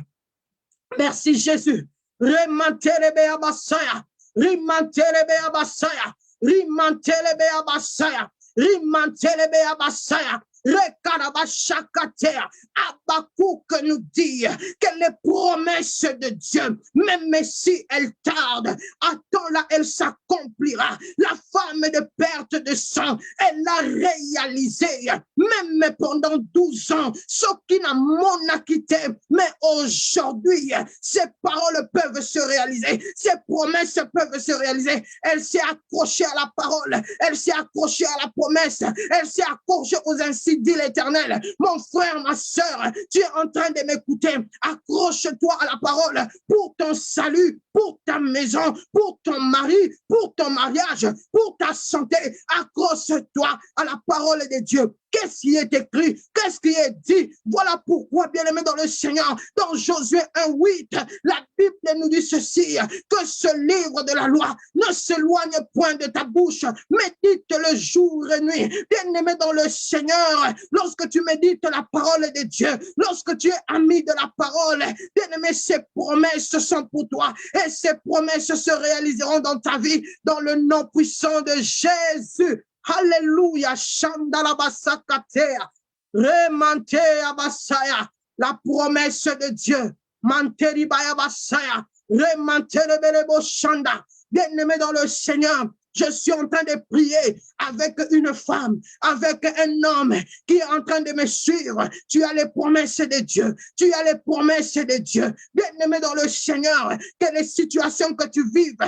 Merci Jésus. Remantelebe abasaya. Rimantelebe abasaya. Rimantelebe abasaya. Rimantelebe abasaya. Rekarabashakatea. Habakkuk nous dit que les promesses de Dieu, même si elles tardent, attends-la, elle s'accomplira. La femme de perte de sang, elle l'a réalisé, même pendant 12 ans, ce qui n'a mon quitté. Mais aujourd'hui, ces paroles peuvent se réaliser, ces promesses peuvent se réaliser. Elle s'est accrochée à la parole, elle s'est accrochée à la promesse, elle s'est accrochée aux ainsi dit l'Éternel. Mon frère, ma soeur, tu es en train de m'écouter. Accroche-toi à la parole pour ton salut, pour ta maison, pour ton mari, pour ton mariage, pour ta santé. Accroche-toi à la parole de Dieu. Qu'est-ce qui est écrit? Qu'est-ce qui est dit? Voilà pourquoi, bien-aimé dans le Seigneur, dans Josué 1:8, la Bible nous dit ceci, que ce livre de la loi ne s'éloigne point de ta bouche, médite-le jour et nuit. Bien-aimé dans le Seigneur, lorsque tu médites la parole de Dieu, lorsque tu es ami de la parole, bien-aimé, ces promesses sont pour toi et ces promesses se réaliseront dans ta vie, dans le nom puissant de Jésus. Alléluia, Chandalabasakatea, Remantea Basaya, la promesse de Dieu, Manteribaya Basaya, Remanterebelebo Shanda, bien-aimé dans le Seigneur. Je suis en train de prier avec une femme, avec un homme qui est en train de me suivre. Tu as les promesses de Dieu. Tu as les promesses de Dieu. Bien-aimé dans le Seigneur, que les situations que tu vives,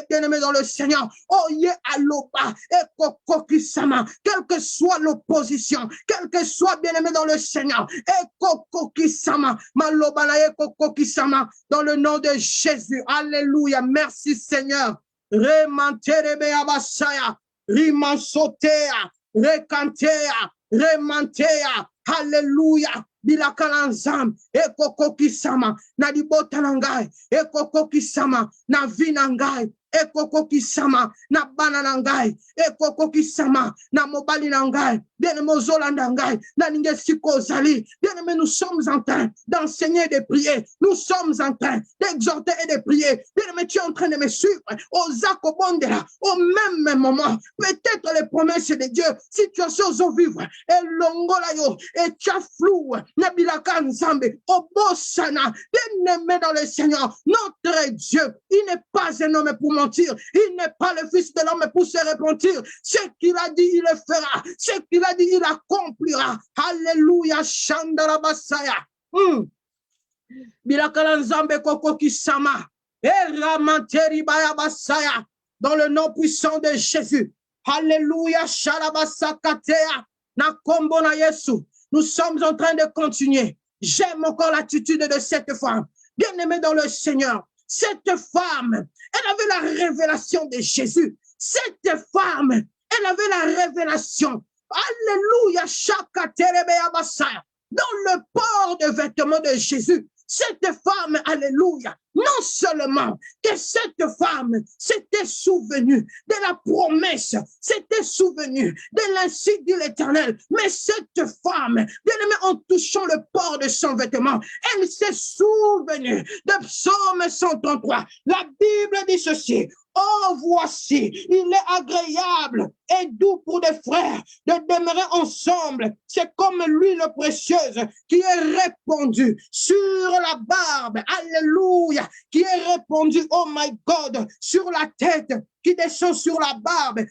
bien-aimé dans le Seigneur, quelle que soit l'opposition, quelle que soit, bien-aimé dans le Seigneur, dans le nom de Jésus. Alléluia. Merci Seigneur. Remanterebe abasaya. Rimansotea. Recantea. Remantea. Hallelujah. Bilakala nzambe ekoko kisama na libota na ngai ekoko kisama na vi na ngai ekoko kisama na bana na ngai ekoko kisama na mobali na ngai bien-aimé ozolanda ngai na ninge siko ozali bien-aimé nous sommes en train d'enseigner et de prier nous sommes en train d'exhorter et de prier bien-aimé tu es en train de me suivre ozako bondela au même moment peut-être les promesses de Dieu situation zo vivre et longola yo et tu as flou Nabilaka Nzambe, Obosana, bien-aimé dans le Seigneur, notre Dieu, il n'est pas un homme pour mentir, il n'est pas le fils de l'homme pour se repentir. Ce qu'il a dit, il le fera. Ce qu'il a dit, il accomplira. Alléluia, Chandala Basaya. Bilaka Nzambe Koko Kisama, Eramanteri Baya Basaya, dans le nom puissant de Jésus. Alléluia, Shalabasa Katea, Nakombo na Yesu. Nous sommes en train de continuer. J'aime encore l'attitude de cette femme. Bien-aimée dans le Seigneur. Cette femme, elle avait la révélation de Jésus. Cette femme, elle avait la révélation. Alléluia. Dans le port de vêtements de Jésus. Cette femme, alléluia, non seulement que cette femme s'était souvenue de la promesse, s'était souvenue de l'ainsi dit l'Éternel, mais cette femme, bien aimée, en touchant le port de son vêtement, elle s'est souvenue de Psaume 133. La Bible dit ceci: oh, voici, il est agréable et doux pour des frères de demeurer ensemble. C'est comme l'huile précieuse qui est répandue sur la barbe. Alléluia. Qui est répandue, oh my God, sur la tête, qui descend sur la barbe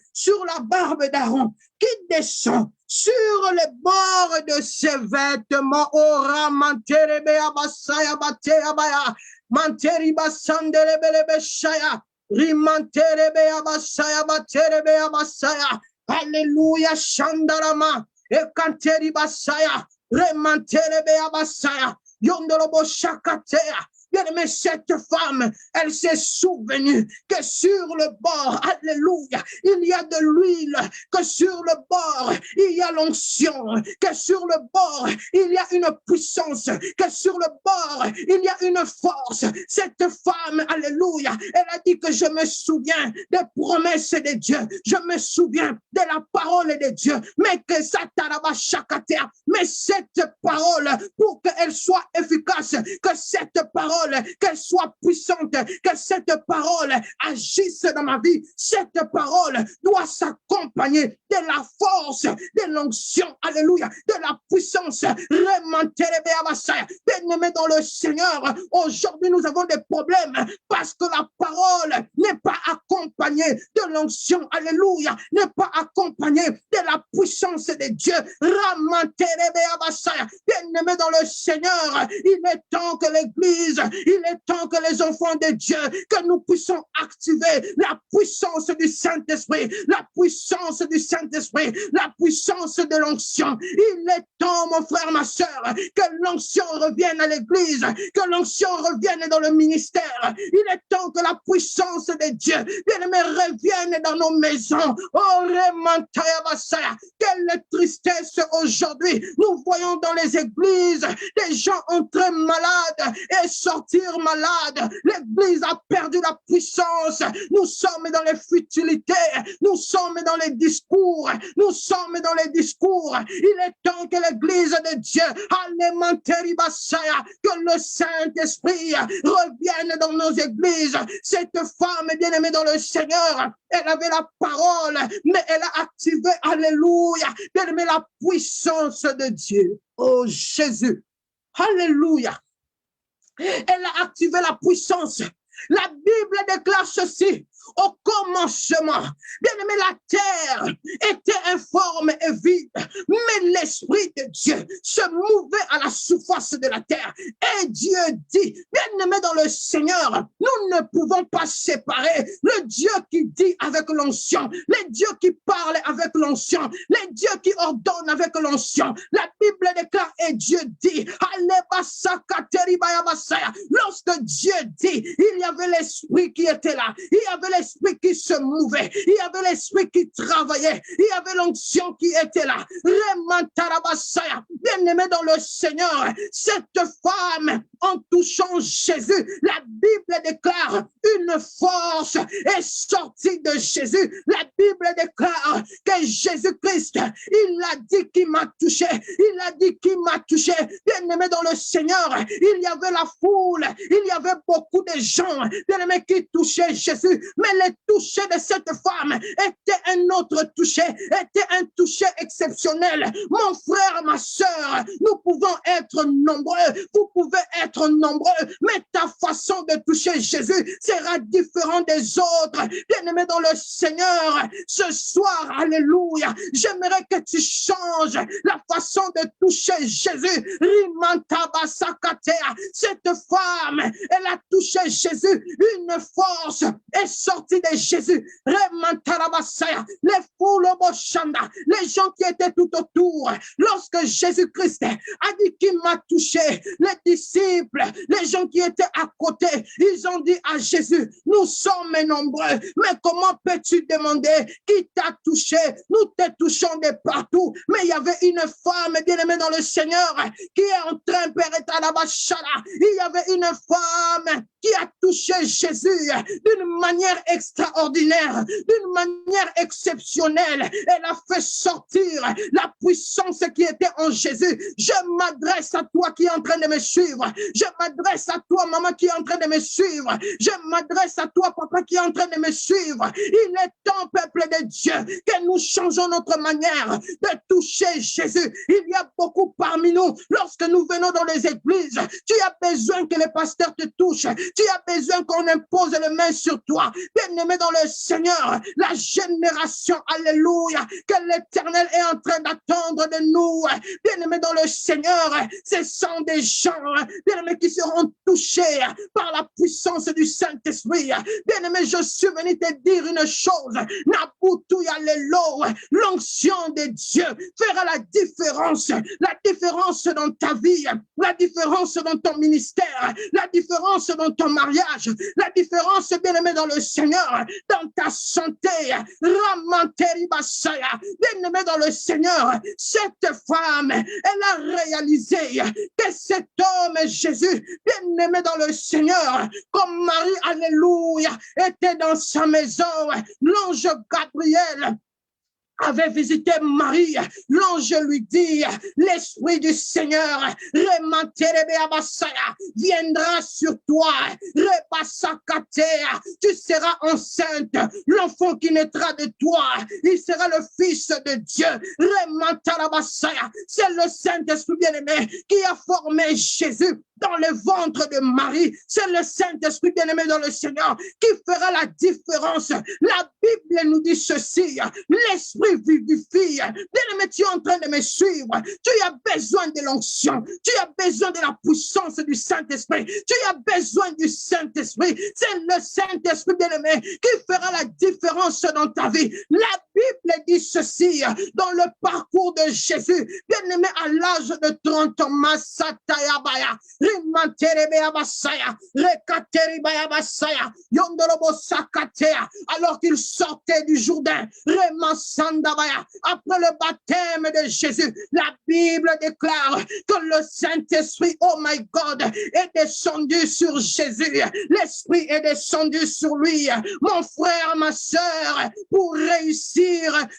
d'Aaron, qui descend sur les bords de ses vêtements. Oh, Ramanterebea Basaya Batea Baya, Manteriba Sanderebelebe Shaya. Rimanterebea Basaya Baterebea Basaya. Alléluia, Shandarama, Ekanteri Basaya, Remanterebea Basaya, Yondorobo Shakatea. Bien-aimé, cette femme, elle s'est souvenue que sur le bord, alléluia, il y a de l'huile, que sur le bord, il y a l'onction, que sur le bord, il y a une puissance, que sur le bord, il y a une force. Cette femme, alléluia, elle a dit que je me souviens des promesses de Dieu, je me souviens de la parole de Dieu, mais que Sataraba Shakatea, mais cette parole, pour qu'elle soit efficace, que cette parole, qu'elle soit puissante, que cette parole agisse dans ma vie. Cette parole doit s'accompagner de la force, de l'onction, alléluia, de la puissance. Bien-aimés dans le Seigneur, aujourd'hui nous avons des problèmes parce que la parole n'est pas accompagnée de l'onction, alléluia, n'est pas accompagnée de la puissance de Dieu. Bien-aimés dans le Seigneur, il est temps que l'Église, il est temps que les enfants de Dieu, que nous puissions activer la puissance du Saint-Esprit, la puissance du Saint-Esprit, la puissance de l'onction. Il est temps, mon frère, ma soeur, que l'onction revienne à l'Église, que l'onction revienne dans le ministère. Il est temps que la puissance de Dieu, bien-aimé, revienne dans nos maisons. Oh, quelle tristesse aujourd'hui. Nous voyons dans les églises des gens entrés malades et sortir malades. L'église a perdu la puissance. Nous sommes dans les futilités. Nous sommes dans les discours. Nous sommes dans les discours. Il est temps que l'église de Dieu, que le Saint-Esprit revienne dans nos églises. Cette femme bien-aimée dans le Seigneur, elle avait la parole, mais elle a activé, alléluia, bien-aimée, la puissance de Dieu. Oh Jésus, alléluia. Elle a activé la puissance. La Bible déclare ceci: au commencement, bien-aimé, la terre était informe et vide, mais l'Esprit de Dieu se mouvait à la surface de la terre. Et Dieu dit, bien-aimé dans le Seigneur, nous nous ne pouvons pas séparer le Dieu qui dit avec l'onction, les dieux qui parlent avec l'onction, les dieux qui ordonnent avec l'onction. La Bible déclare et Dieu dit, lorsque Dieu dit, il y avait l'esprit qui était là, il y avait l'esprit qui se mouvait, il y avait l'esprit qui travaillait, il y avait l'onction qui était là. Bien-aimé dans le Seigneur, cette femme, en touchant Jésus, la Bible déclare une force est sortie de Jésus. La Bible déclare que Jésus-Christ, il a dit qu'il m'a touché, il a dit qu'il m'a touché. Bien-aimé dans le Seigneur, il y avait la foule, il y avait beaucoup de gens, bien-aimé, qui touchaient Jésus, mais le toucher de cette femme était un autre toucher, était un toucher exceptionnel. Mon frère, ma soeur, nous pouvons être nombreux, vous pouvez être nombreux, mais ta façon de toucher Jésus sera différente des autres. Bien-aimé dans le Seigneur, ce soir, alléluia, j'aimerais que tu changes la façon de toucher Jésus. Cette femme, elle a touché Jésus, une force est sortie de Jésus. Les foules, les gens qui étaient tout autour, lorsque Jésus-Christ a dit qu'il m'a touché, les disciples, les gens qui étaient à côté, ils ont dit à Jésus, nous sommes nombreux, mais comment peux-tu demander qui t'a touché? Nous te touchons de partout, mais il y avait une femme bien-aimée dans le Seigneur qui est en train de il y avait une femme qui a touché Jésus d'une manière extraordinaire, d'une manière exceptionnelle. Elle a fait sortir la puissance qui était en Jésus. Je m'adresse à toi qui est en train de me suivre. Je m'adresse à toi, maman, qui est en train de me suivre. Je m'adresse à toi, papa, qui est en train de me suivre. Il est temps, peuple de Dieu, que nous changeons notre manière de toucher Jésus. Il y a beaucoup parmi nous, lorsque nous venons dans les églises, tu as besoin que les pasteurs te touchent. Tu as besoin qu'on impose les mains sur toi. Bien-aimé dans le Seigneur, la génération, alléluia, que l'Éternel est en train d'attendre de nous. Bien-aimé dans le Seigneur, ce sont des gens, bien-aimés, qui seront touchés par la puissance du Saint-Esprit. Bien-aimé, je suis venu te dire une chose. Nabutouya lelo, l'onction de Dieu fera la différence dans ta vie, la différence dans ton ministère, la différence dans ton mariage, la différence, bien-aimé dans le Seigneur, dans ta santé. Ramanteri Basaya, bien-aimé dans le Seigneur, cette femme, elle a réalisé que cet homme, Jésus, bien-aimé dans le Seigneur, comme Marie, alléluia, était dans sa maison, l'ange Gabriel avait visité Marie, l'ange lui dit, l'Esprit du Seigneur viendra sur toi, tu seras enceinte, l'enfant qui naîtra de toi, il sera le Fils de Dieu. C'est le Saint-Esprit bien-aimé qui a formé Jésus dans le ventre de Marie. C'est le Saint-Esprit bien-aimé dans le Seigneur qui fera la différence. La Bible nous dit ceci, l'Esprit vivifie. Bien-aimé, tu es en train de me suivre. Tu as besoin de l'onction. Tu as besoin de la puissance du Saint-Esprit. Tu as besoin du Saint-Esprit. C'est le Saint-Esprit bien-aimé qui fera la différence dans ta vie. La Bible dit ceci dans le parcours de Jésus. Bien-aimé, à l'âge de 30 ans, Masatayabaya, alors qu'il sortait du Jourdain, après le baptême de Jésus, la Bible déclare que le Saint-Esprit, oh my God, est descendu sur Jésus. L'Esprit est descendu sur lui. Mon frère, ma soeur, pour réussir,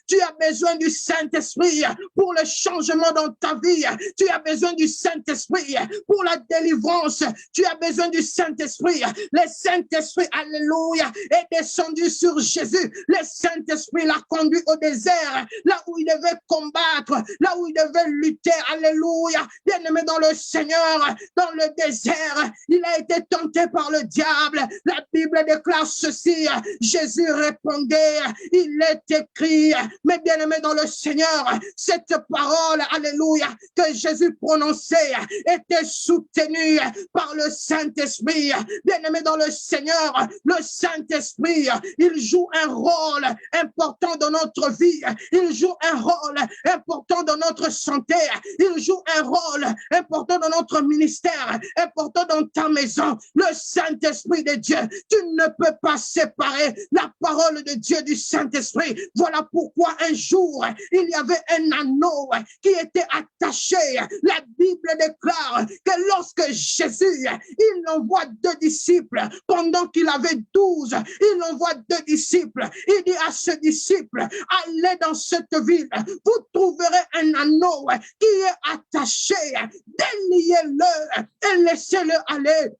tu as besoin du Saint-Esprit pour le changement dans ta vie. Tu as besoin du Saint-Esprit pour la délivrance. Tu as besoin du Saint-Esprit. Le Saint-Esprit, alléluia, est descendu sur Jésus. Le Saint-Esprit l'a conduit au désert, là où il devait combattre, là où il devait lutter. Alléluia. Bien-aimé dans le Seigneur, dans le désert, il a été tenté par le diable. La Bible déclare ceci. Jésus répondait, il est écrit. Mais bien-aimé dans le Seigneur, cette parole, alléluia, que Jésus prononçait était soutenue tenu par le Saint-Esprit. Bien-aimé dans le Seigneur, le Saint-Esprit, il joue un rôle important dans notre vie. Il joue un rôle important dans notre santé. Il joue un rôle important dans notre ministère, important dans ta maison. Le Saint-Esprit de Dieu, tu ne peux pas séparer la parole de Dieu du Saint-Esprit. Voilà pourquoi un jour, il y avait un anneau qui était attaché. La Bible déclare que lorsque Jésus, il envoie 2 disciples, pendant qu'il avait 12, il envoie 2 disciples. Il dit à ce disciple, allez dans cette ville, vous trouverez un anneau qui est attaché, déliez-le et laissez-le aller.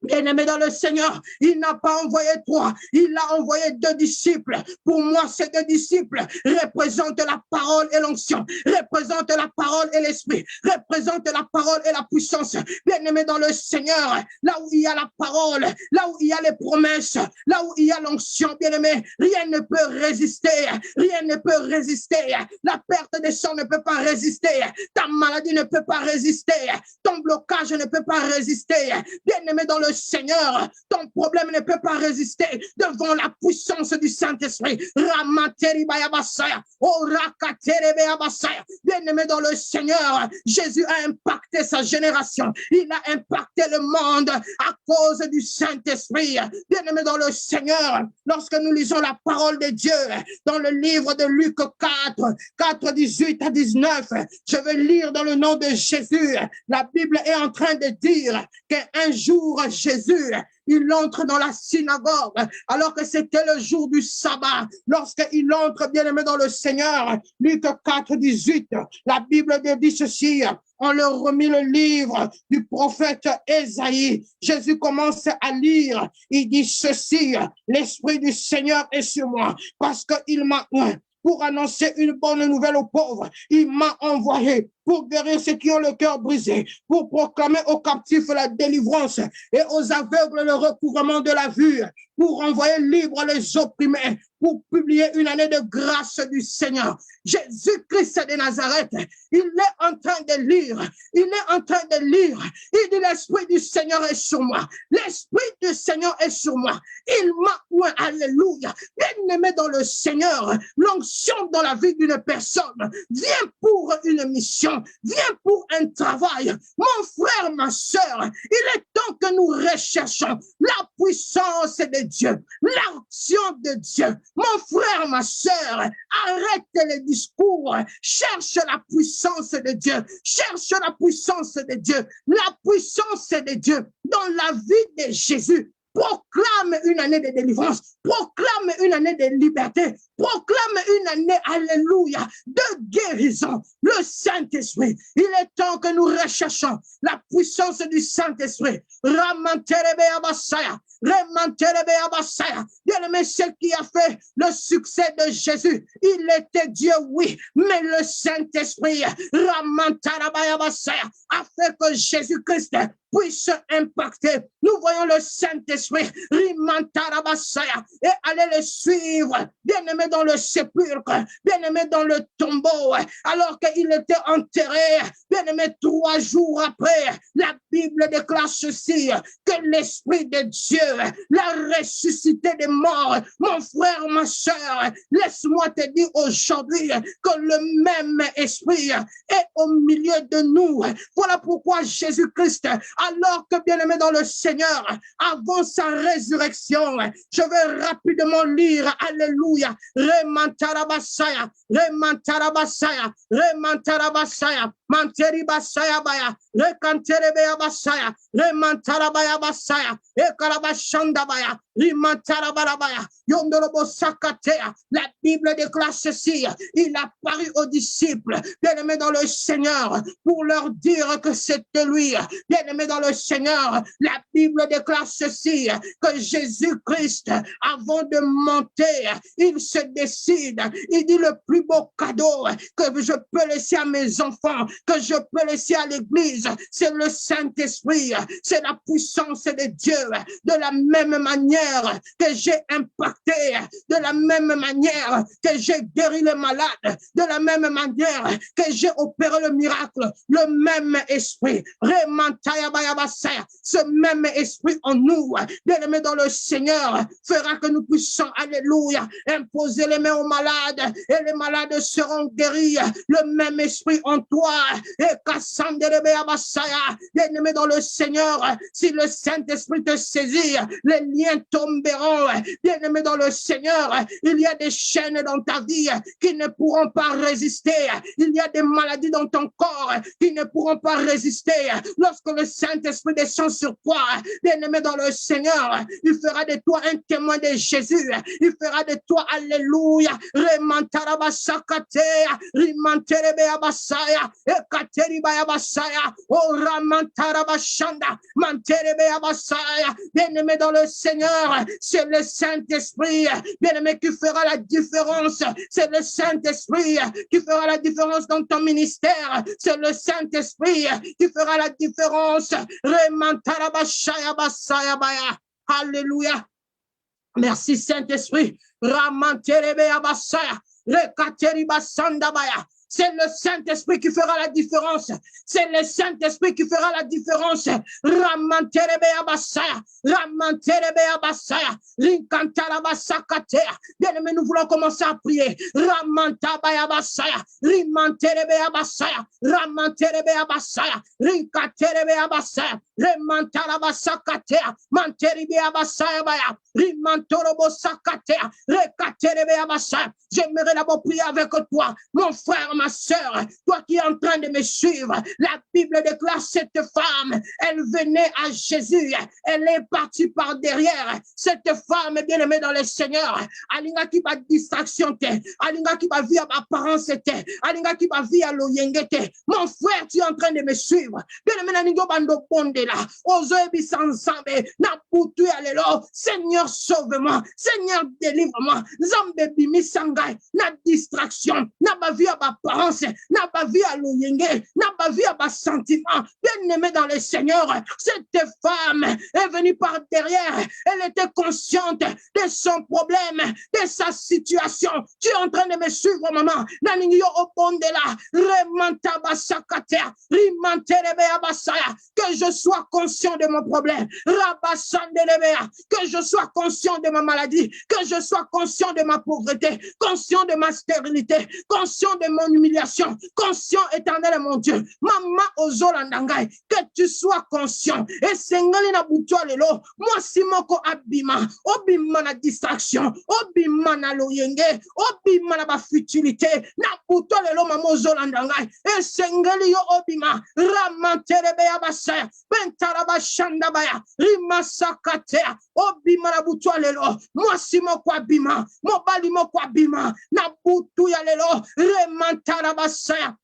Bien-aimé dans le Seigneur, il n'a pas envoyé 3, il a envoyé 2 disciples. Pour moi, ces 2 disciples représentent la parole et l'onction, représentent la parole et l'esprit, représentent la parole et la puissance. Bien-aimé dans le Seigneur, là où il y a la parole, là où il y a les promesses, là où il y a l'onction, bien-aimé, rien ne peut résister, rien ne peut résister. La perte des sang ne peut pas résister, ta maladie ne peut pas résister, ton blocage ne peut pas résister. Bien-aimé dans le Seigneur, ton problème ne peut pas résister devant la puissance du Saint-Esprit. Bien-aimé dans le Seigneur, Jésus a impacté sa génération. Il a impacté le monde à cause du Saint-Esprit. Bien-aimé dans le Seigneur, lorsque nous lisons la parole de Dieu dans le livre de Luc 4, 18 à 19, je vais lire dans le nom de Jésus. La Bible est en train de dire qu'un jour, Jésus, il entre dans la synagogue alors que c'était le jour du sabbat. Lorsqu'il entre, bien-aimé dans le Seigneur, Luc 4, 18, la Bible dit ceci, on leur remit le livre du prophète Ésaïe. Jésus commence à lire, il dit ceci, l'Esprit du Seigneur est sur moi parce qu'il m'a pour annoncer une bonne nouvelle aux pauvres. Il m'a envoyé pour guérir ceux qui ont le cœur brisé, pour proclamer aux captifs la délivrance et aux aveugles le recouvrement de la vue, pour renvoyer libres les opprimés, pour publier une année de grâce du Seigneur. Jésus-Christ de Nazareth, il est en train de lire, il est en train de lire, il dit l'Esprit du Seigneur est sur moi, l'Esprit du Seigneur est sur moi, il m'a oint, alléluia, bien-aimé dans le Seigneur, l'onction dans la vie d'une personne vient pour une mission, vient pour un travail. Mon frère, ma sœur, il est temps que nous recherchons la puissance de Dieu, l'action de Dieu. Mon frère, ma sœur, arrête les discours, cherche la puissance de Dieu, cherche la puissance de Dieu, la puissance de Dieu dans la vie de Jésus. Proclame une année de délivrance, proclame une année de liberté, proclame une année, alléluia, de guérison. Le Saint-Esprit, il est temps que nous recherchons la puissance du Saint-Esprit. Bien-aimé, ce qui a fait le succès de Jésus, il était Dieu, oui, mais le Saint-Esprit a fait que Jésus-Christ puisse impacter. Nous voyons le Saint-Esprit et aller le suivre, bien-aimé dans le sépulcre, bien-aimé dans le tombeau, alors qu'il était enterré, bien-aimé 3 jours après. La Bible déclare ceci, que l'Esprit de Dieu l'a ressuscité des morts. Mon frère, ma soeur, laisse-moi te dire aujourd'hui que le même Esprit est au milieu de nous. Voilà pourquoi Jésus-Christ, alors que bien-aimé dans le Seigneur, avant sa résurrection, je vais rapidement lire, alléluia, Remantarabasaya, Remantarabasaya, Remantarabasaya, Manteribasaya Baya, Rekanterebea Basaya, Remantarabaya Basaya, Ekarabashanda Baya, Rimantarabaya, Yondorobo Sakatea. La Bible déclare ceci, il a paru aux disciples, bien-aimés dans le Seigneur, pour leur dire que c'était lui, bien-aimés dans le Seigneur. La Bible déclare ceci, que Jésus-Christ, avant de monter, il se décide, il dit le plus beau cadeau que je peux laisser à mes enfants, que je peux laisser à l'Église, c'est le Saint-Esprit, c'est la puissance de Dieu. De la même manière, manière que j'ai impacté, de la même manière que j'ai guéri les malades, de la même manière que j'ai opéré le miracle, le même esprit, ce même esprit en nous, bien-aimé dans le Seigneur, fera que nous puissions, alléluia, imposer les mains aux malades et les malades seront guéris. Le même esprit en toi, et bien-aimé dans le Seigneur, si le Saint-Esprit te saisit, les liens tomberont. Bien-aimé dans le Seigneur, il y a des chaînes dans ta vie qui ne pourront pas résister. Il y a des maladies dans ton corps qui ne pourront pas résister. Lorsque le Saint-Esprit descend sur toi, bien-aimé dans le Seigneur, il fera de toi un témoin de Jésus. Il fera de toi, alléluia, bien-aimé dans le Seigneur, c'est le Saint-Esprit, bien-aimé, qui fera la différence. C'est le Saint-Esprit qui fera la différence dans ton ministère. C'est le Saint-Esprit qui fera la différence. Alléluia. Merci Saint-Esprit. C'est le Saint-Esprit qui fera la différence. C'est le Saint-Esprit qui fera la différence. Bien-aimé, nous voulons commencer à prier. J'aimerais d'abord prier avec toi, mon frère, ma soeur, toi qui es en train de me suivre. La Bible déclare cette femme, elle venait à Jésus, elle est partie par derrière. Cette femme bien-aimée dans le Seigneur, alinga qui va distraction, alinga qui va via apparence, alinga qui va via l'oyengete. Mon frère, tu es en train de me suivre. Bien-aimé naningo bando bonde là, ozo ebisa ensemble, na putu alelo. Seigneur, sauve-moi. Seigneur, délivre-moi. Zambe bimi sangai, na distraction, na ba via apparence, n'a pas vu à l'oyenge, n'a pas vu à sentiment. Bien-aimé dans le Seigneur, cette femme est venue par derrière. Elle était consciente de son problème, de sa situation. Tu es en train de me suivre, maman. Naningyo opondela, remanta basakater, rimanterebe abasaya. Que je sois conscient de mon problème. Rabassandelebea, que je sois conscient de ma maladie, que je sois conscient de ma pauvreté, conscient de ma stérilité, conscient de mon humiliation, conscient, éternel mon Dieu, maman ozolandangai, que tu sois conscient. Et sengali na butwa lelo, moi simoko abima, obima na distraction, obima na loyenge, obima na ba futilité, na butwa lelo maman ozolandangai, et sengali yo obima, ramanterebe ya basaya, bentaraba shandabaya, rimasakatea, obima na butwa lelo, moi simoko abima, mobali moko abima, na butu ya lelo,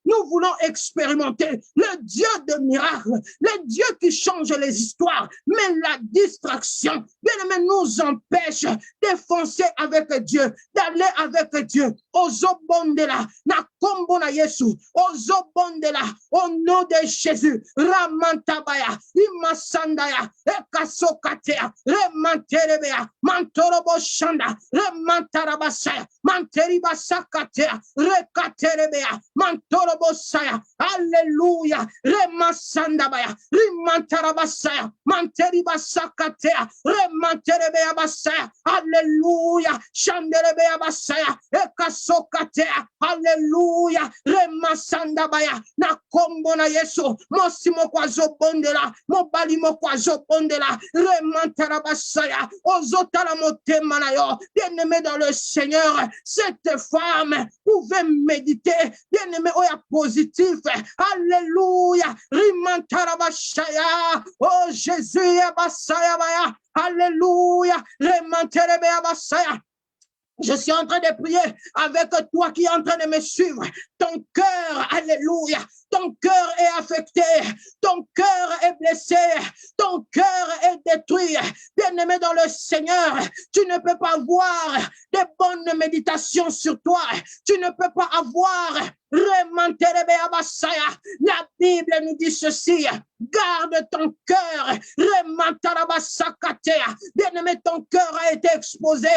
nous voulons expérimenter le Dieu de miracles, le Dieu qui change les histoires, mais la distraction, bien aimé, nous empêche de foncer avec Dieu, d'aller avec Dieu. Ozobondela, na kombo na Yesu, ozobondela, au nom de Jésus, ramantabaya, imasandaya, ekasokatea, remanterebea, mantorobo shanda, remantarabasaya, manteribasakatea, rekaterebea, mantorobosaya, alléluia, remasandabaya, rimantarabasaya, manteribasakatea, remanterebea basaya, alléluia, chanderebea basaya, ekasokatea, alléluia, remasandabaya, na kombo na Yesu, mosimo kwa zobondela, mobali mo kwa zobondela, remantarabasaya, ozotala motema na yo, bien-aimé dans le Seigneur, cette femme pouvait méditer, bien-aimé, oya positif, alléluia, rimantarabashaya, oh Jésus, abasaya baya, alléluia, rimantarabashaya. Je suis en train de prier avec toi qui est en train de me suivre. Ton cœur, alléluia, ton cœur est affecté, ton cœur est blessé, ton cœur est détruit. Bien-aimé dans le Seigneur, tu ne peux pas avoir de bonnes méditations sur toi. Tu ne peux pas avoir la Bible nous dit ceci. Garde ton cœur. Bien-aimé, ton cœur a été exposé.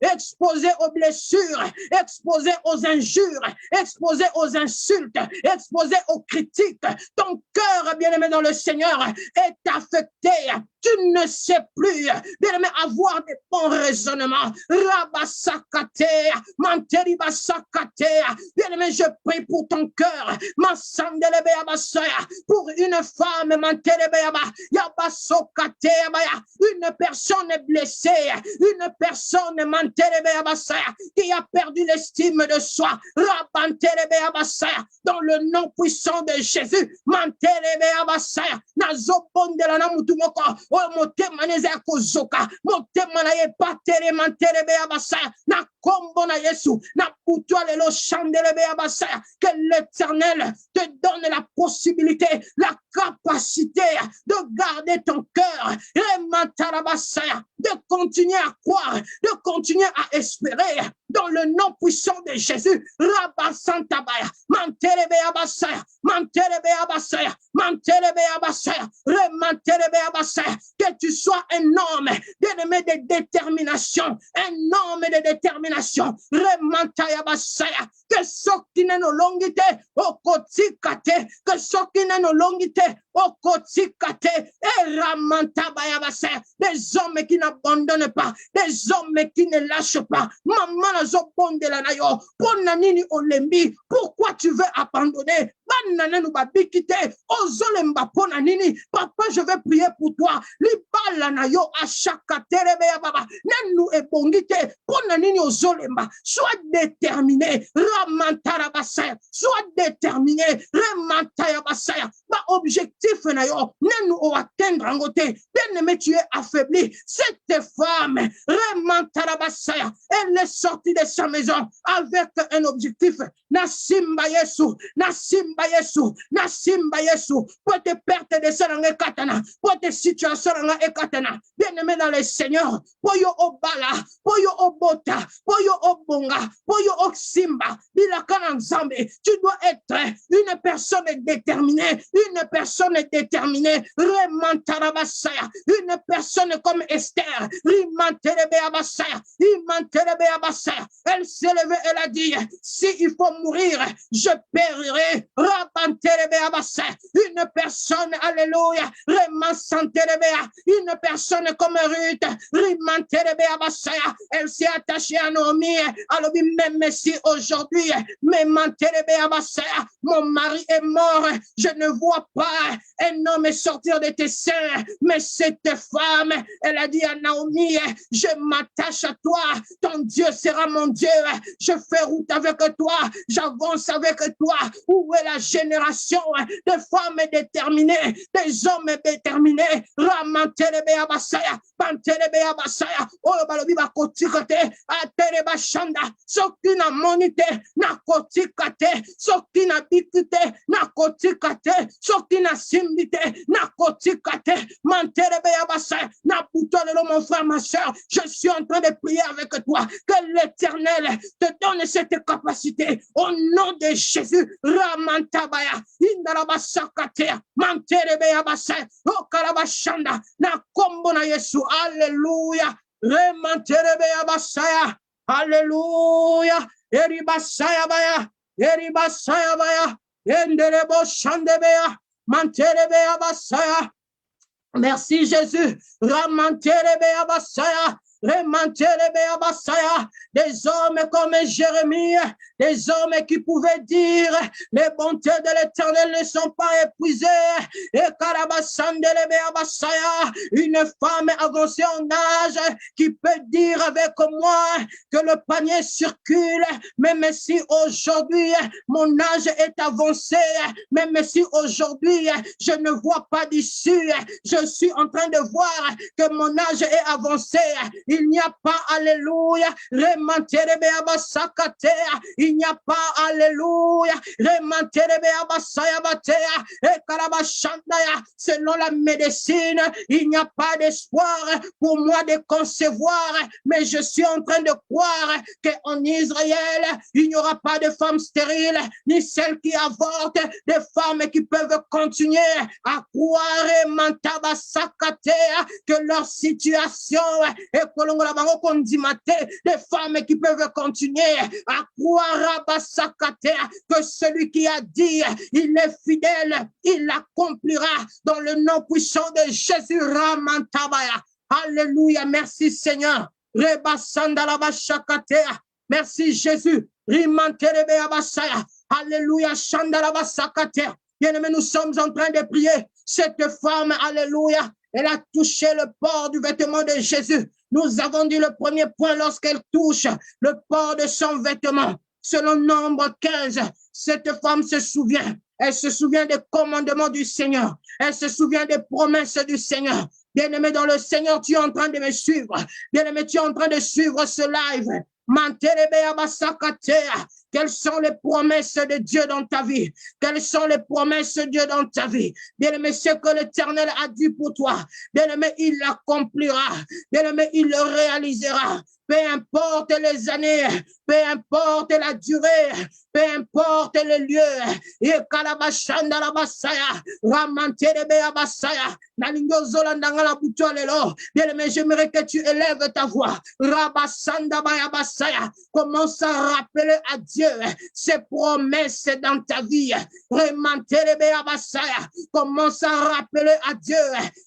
Exposé aux blessures, exposé aux injures, exposé aux insultes, exposé aux critiques. Ton cœur, bien-aimé dans le Seigneur, est affecté. Tu ne sais plus, bien-aimé, avoir des bons raisonnements. Bien-aimé, je prie pour ton cœur. Pour une femme, une personne blessée, une personne qui a perdu l'estime de soi. Dans le nom puissant de Jésus, que l'Éternel te donne la possibilité, la capacité de garder ton cœur, de continuer à croire, de continuer à espérer dans le nom puissant de Jésus. Que tu sois un homme bien-aimé de détermination, un homme de détermination. Que ce qui n'est nos longuité au quotidien, que ce qui n'est nos longuité au quotidien, des hommes qui n'abandonnent pas, des hommes qui ne lâchent pas. Maman nazo bonde la nayo, pona nini olembi, pourquoi tu veux abandonner? Banana nous babikite, ozolemba pona nini, papa je vais prier pour toi. Libala nayo a chaque terebe ya baba, nenu ebongite, pona nini ozolemba, sois déterminé, ramantara basaya, sois déterminé, ramantaya basaya, ba objectif nayo, nenu o atteindre en côté, bien-aimé tu es affaibli, cette femme, ramantara basaya, elle est sortie de sa maison avec un objectif, Nasimba Yesu, Nasimba Yesu, Nasimba Yesu, pour te perte de saranga katana, pour te situation e katana, bien-aimé dans le Seigneur, pour yo obala, pour yo obota, pour yo obonga, pour yo oximba, bilakana nzambe, tu dois être une personne déterminée, remantarabasaya, une personne comme Esther, rimanterebeabasaya, imanterebeabasaya, elle s'est levée, elle a dit, si il faut mourir, je périrai, rabanterebeabasaya, une personne, alléluia, remansanterebea, une personne comme Ruth, rimanterebeabasaya, elle s'est attachée à Naomi, alors même si aujourd'hui, mon mari est mort, je ne vois pas un homme sortir de tes seins, mais cette femme, elle a dit à Naomi, je m'attache à toi, ton Dieu sera mon Dieu, je fais route avec toi, j'avance avec toi. Où est la génération de femmes déterminées, des hommes déterminés? Ramantelebe abasaya, pantelebe abasaya, oh balobi ba kotikate, atereba shanda, soki na monite, na kotikate, soki na bikite, na kotikate, soki na simbite, na kotikate, mantelebe abasaya, na putolelo mon frère, ma soeur, je suis en train de prier avec toi, que l'Éternel te donne cette capacité, au nom de Jésus, Ramantabaya, Indarabasakate, Mantelebe abasaya, Okarabashanda, na kombo na Yesu, Alléluia, Remantelebe abasaya, Alléluia, Eribasaya baya, Eribasaya baya, Enderebo shandebea, Mantelebe abasaya. Merci Jésus, Ramantelebe abasaya. Des hommes comme Jérémie, des hommes qui pouvaient dire les bontés de l'Éternel ne sont pas épuisées. Et une femme avancée en âge qui peut dire avec moi que le panier circule, même si aujourd'hui mon âge est avancé, même si aujourd'hui je ne vois pas d'issue, je suis en train de voir que mon âge est avancé. Il n'y a pas, alléluia, remanterebe abasakatea. Il n'y a pas, alléluia, remanterebe abasaya batea. Et karabashandaya, selon la médecine, il n'y a pas d'espoir pour moi de concevoir, mais je suis en train de croire qu'en Israël, il n'y aura pas de femmes stériles, ni celles qui avortent, des femmes qui peuvent continuer à croire que leur situation est des femmes qui peuvent continuer à croire que celui qui a dit il est fidèle, il l'accomplira dans le nom puissant de Jésus. Alléluia, merci Seigneur. Merci Jésus. Alléluia, bien-aimé, nous sommes en train de prier. Cette femme, alléluia, elle a touché le port du vêtement de Jésus. Nous avons dit le premier point, lorsqu'elle touche le port de son vêtement. Selon Nombre 15, cette femme se souvient. Elle se souvient des commandements du Seigneur. Elle se souvient des promesses du Seigneur. Bien-aimé dans le Seigneur, tu es en train de me suivre. Bien-aimé, tu es en train de suivre ce live. Quelles sont les promesses de Dieu dans ta vie? Quelles sont les promesses de Dieu dans ta vie? Bien-aimé, ce que l'Éternel a dit pour toi, bien-aimé, il l'accomplira. Bien-aimé, il le réalisera. Peu importe les années, peu importe la durée, peu importe le lieu. Et kalabashanda la basaya, ramanterebe abasaya, nalingozola ndangala butolelo. Bien-aimé, j'aimerais que tu élèves ta voix. Rabasanda bayabasaya, commence à rappeler à Dieu ses promesses dans ta vie. Remanterebe abasaya, commence à rappeler à Dieu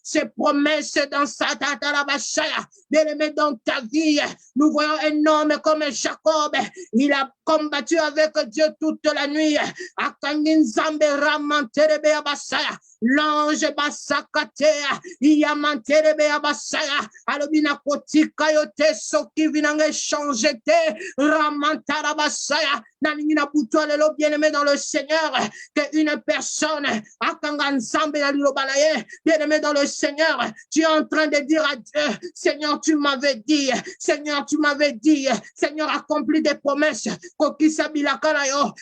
ses promesses dans sa tatarabasaya. Bien-aimé, dans ta vie. Nous voyons un homme comme Jacob. Il a combattu avec Dieu toute la nuit. L'ange basakatea, yamanterebe abasaya, alobina kotika yote soki vinange changete, ramantara basaya, nanina butole lo bien-aimé dans le Seigneur, qu'une personne, akanganzambe na lobalaye, bien-aimé dans le Seigneur, tu es en train de dire à Dieu, Seigneur, tu m'avais dit, Seigneur, tu m'avais dit, Seigneur, accomplis des promesses, kokisa bilakana yo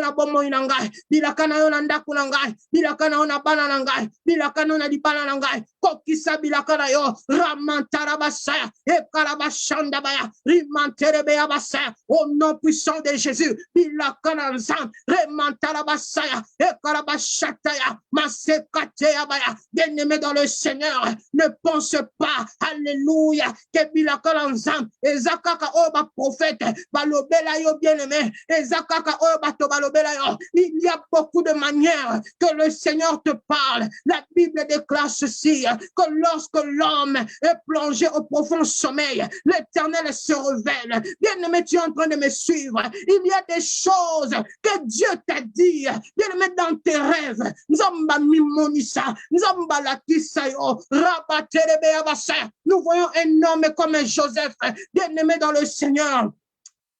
na bomo inangai, bilakana yo na ndaku nangai, bilakana yo na bana nangai, bilakana na dibana nangai, kokisa bilakana yo, ramantara basaya, ekarabashanda baya, rimanterebe abasaya, au nom puissant de Jésus, bilakana nzam, remantara basaya, ekarabashataya, masekateya baya, bien-aimé dans le Seigneur, ne pense pas, alléluia, que bilakana nzam, ezakaka oba prophète, balobela yo bien-aimé, ezakaka oba to balobela yo, il y a beaucoup de manières que le Seigneur te parle. La Bible déclare ceci, que lorsque l'homme est plongé au profond sommeil, l'Éternel se révèle. Bien-aimé, tu es en train de me suivre. Il y a des choses que Dieu t'a dit. Bien-aimé, dans tes rêves. Nzamba mimonisa, nzamba lakisayo, rabaterebe abasa. Nous voyons un homme comme Joseph, bien-aimé dans le Seigneur.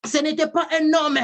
Ce n'était pas un homme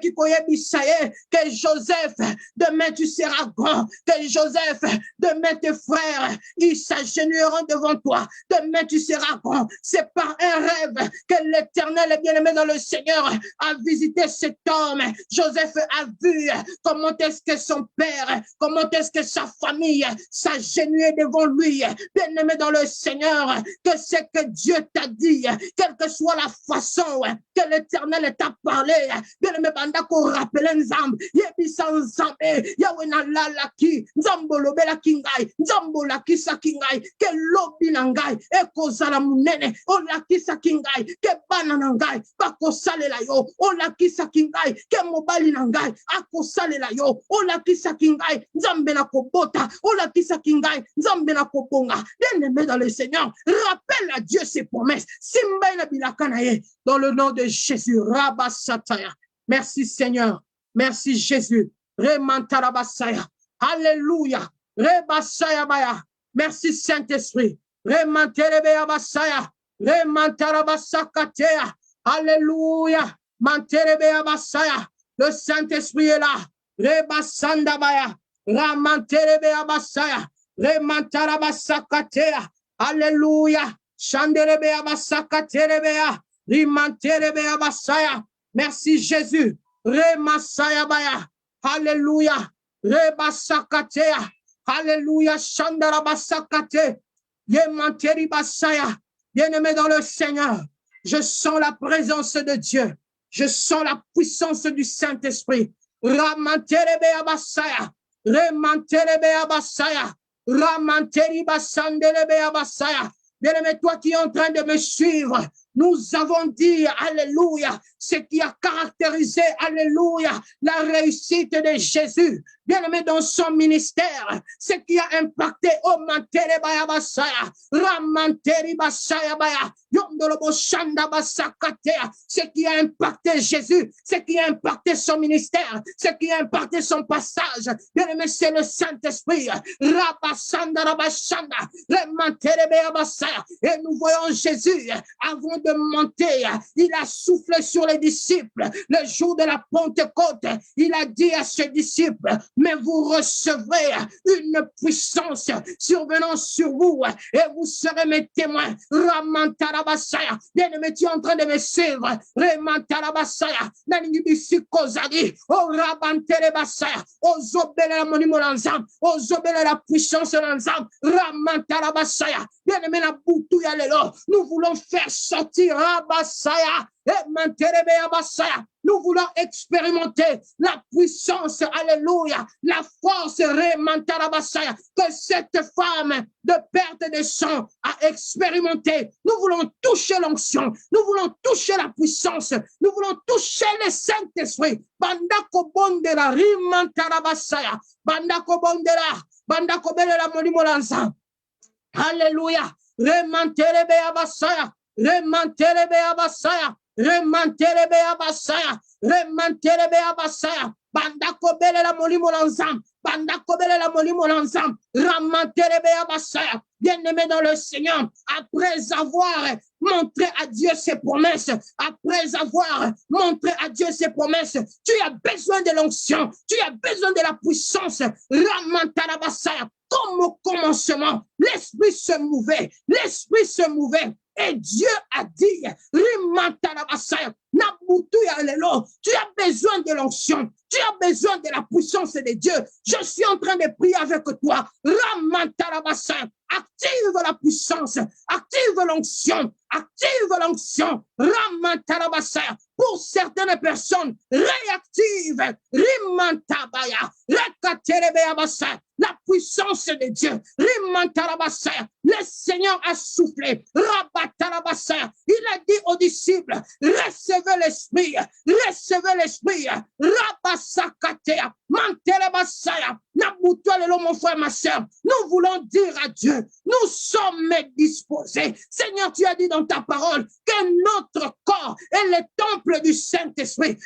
qui que Joseph, demain tu seras grand, que Joseph, demain tes frères, ils s'agenouilleront devant toi, demain tu seras grand. C'est par un rêve que l'Éternel, bien-aimé dans le Seigneur, a visité cet homme. Joseph a vu comment est-ce que son père, comment est-ce que sa famille s'agenouillait devant lui. Bien-aimé dans le Seigneur, que c'est que Dieu t'a dit, quelle que soit la façon que l'Éternel t'a parlé, bien-aimé, banda ko rappele nzambe, yebisa nzambe, yawe na lalaki, nzambo lobela kingai, nzambo lakisa kingai, ke lobi na ngai, ekozala munene, o lakisa kingai, ke bana na ngai, bakosalela yo, o lakisa kingai, ke mobali na ngai, akosalela yo, o lakisa kingai, nzambe na kobota, o lakisa kingai, nzambe na kobonga. Bien-aimé dans le Seigneur, rappelle à Dieu ses promesses, simba na bilaka na ye, dans le nom de Jésus. Rabasataya. Merci Seigneur. Merci Jésus. Remantarabasaya. Alléluia. Rebasaya baya. Merci Saint-Esprit. Remanterebeya basaya. Remantarabasakatea. Alléluia. Manterebeya basaya. Le Saint-Esprit est là. Rebasanda baya. Ramanterebeya basaya. Remantarabasakatea. Alléluia. Shandelebea basakaterebea. Rimanterebea basaya. Merci Jésus. Remasaya baya. Alléluia. Rebasakatea. Alléluia. Shandarabasakate. Yemanteri basaya. Bien-aimé dans le Seigneur, je sens la présence de Dieu. Je sens la puissance du Saint-Esprit. Ramanterebea basaya. Remanterebea basaya. Ramanteri basandelebea basaya. Bien-aimé, toi qui es en train de me suivre, nous avons dit, alléluia, ce qui a caractérisé, alléluia, la réussite de Jésus. Bien-aimé, dans son ministère, ce qui a impacté, oh, mantere baya basaya, ramanteri basaya baya, yondolobo shanda basakatea, ce qui a impacté Jésus, ce qui a impacté son ministère, ce qui a impacté son passage. Bien-aimé, c'est le Saint-Esprit. Rabasanda rabashanda, remantere baya basaya. Et nous voyons Jésus avant de monter, il a soufflé sur les disciples le jour de la Pentecôte. Il a dit à ses disciples, mais vous recevrez une puissance survenant sur vous et vous serez mes témoins. Ramantarabasaya. Bien-aimé, tu es en train de me suivre. Ramantarabasaya. Nanibisi Kozadi. Oh Rabanterebasaya. Oh Zobele la monimo l'ensemble. Oh Zobele la puissance l'ensemble. Ramantarabasaya. Bien-aimé, la boutouille lelo. Nous voulons faire sortir Rabasaya. Nous voulons expérimenter la puissance, alléluia, la force que cette femme de perte de sang a expérimenté. Nous voulons toucher l'onction, nous voulons toucher la puissance, nous voulons toucher le Saint-Esprit. Bandako bondela, rimantarabasaya, bandako bondela, bandako belela monimolanza. Alléluia, remanterebea basaya, remanterebea basaya. Remanterebea basaya, remanterebea basaya, bandako bele la molimo l'ensemble, bandako bele la molimo l'ensemble, ramanterebea basaya. Bien-aimé dans le Seigneur, après avoir montré à Dieu ses promesses, après avoir montré à Dieu ses promesses, tu as besoin de l'onction, tu as besoin de la puissance. Ramantarabasaya. Comme au commencement, l'esprit se mouvait, l'esprit se mouvait. Et Dieu a dit, tu as besoin de l'onction, tu as besoin de la puissance de Dieu. Je suis en train de prier avec toi. Active la puissance, active l'onction, active l'onction. Pour certaines personnes réactives, la puissance de Dieu. Le Seigneur a soufflé. Il a dit aux disciples, recevez l'esprit, recevez l'esprit. Mon frère, ma soeur, nous voulons dire à Dieu, nous sommes disposés. Seigneur, tu as dit dans ta parole que notre corps est le temple du Saint-Esprit.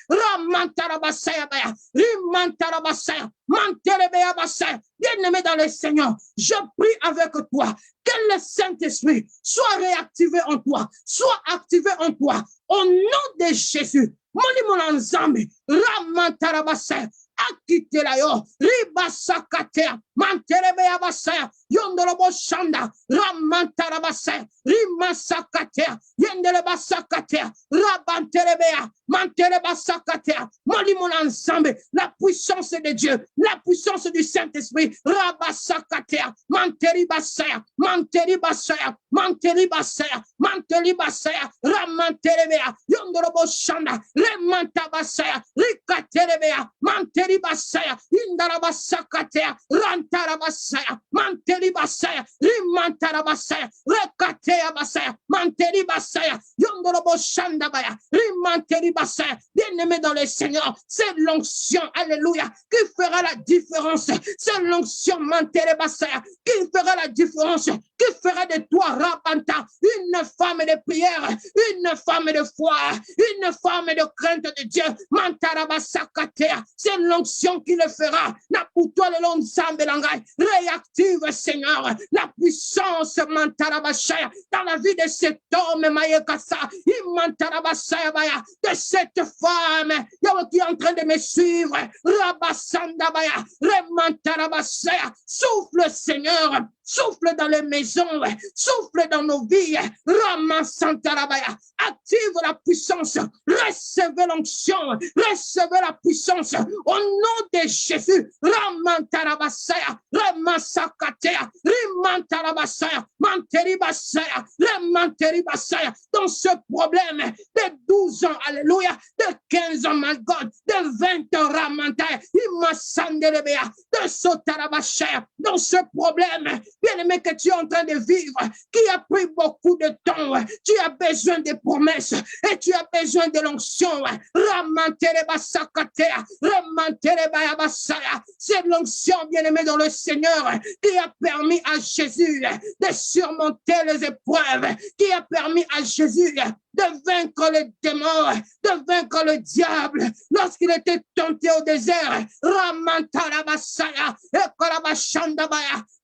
Bien-aimé dans le Seigneur, je prie avec toi que le Saint-Esprit soit réactivé en toi, soit activé en toi, au nom de Jésus. Mon Nzambe, Ramantarabasaya, Akitelayo, Ribasakatea, Manterebea Basaya, Yondolobo Shanda, Ramantarabasaya, Rimasakatea, Yendelebasakatea, Rabanterebea, Manterebasakatea, Molimon ensemble, la puissance de Dieu, la puissance du Saint-Esprit, Rabasakatea, Manteribasaya, Manteribasaya, Manteribasaya, Manteribasaya, Ramanterebea, Yondolobo Shanda, Remantabasaya, Rikaterebea, Manteribasaya, Indarabasakatea, Rantarabasaya, Manteribasaya, Rimantarabasaya, Rekatea Basaya, Manteribasaya, Yondolobo Shandabaya, Rimanteribasaya. Bien-aimé dans le Seigneur, c'est l'onction, alléluia, qui fera la différence. C'est l'onction Manteribasaya qui fera la différence, qui fera de toi, Rabanta, une femme de prière, une femme de foi, une femme de crainte de Dieu. Mantarabasakatea, c'est l'onction qui le fera. Na pour toi le long ensemble langai, réactive Seigneur la puissance Mantarabashaya dans la vie de cet homme Mayekasa, Imantarabashaya Baya, de cette femme qui est en train de me suivre. Rabasanda Baya, Remantarabashaya, souffle Seigneur, souffle dans les maisons, souffle dans nos vies. Ramasantarabaya. Active la puissance, recevez l'onction, recevez la puissance au nom de Jésus. Ramantarabasaya, Ramasakatea, Rimantarabasaya, Manteribasaya, Ramanteribasaya. Dans ce problème de 12 ans, alléluia, de 15 ans, my God, de 20 ans, Ramantaya, Imasandelebea, de Sotarabasaya. Dans ce problème, bien-aimé, que tu es en train de vivre, qui a pris beaucoup de temps, tu as besoin de promesses et tu as besoin de l'onction. C'est l'onction, bien-aimé, dans le Seigneur qui a permis à Jésus de surmonter les épreuves, qui a permis à Jésus de vaincre les démons, de vaincre le diable lorsqu'il était tenté au désert.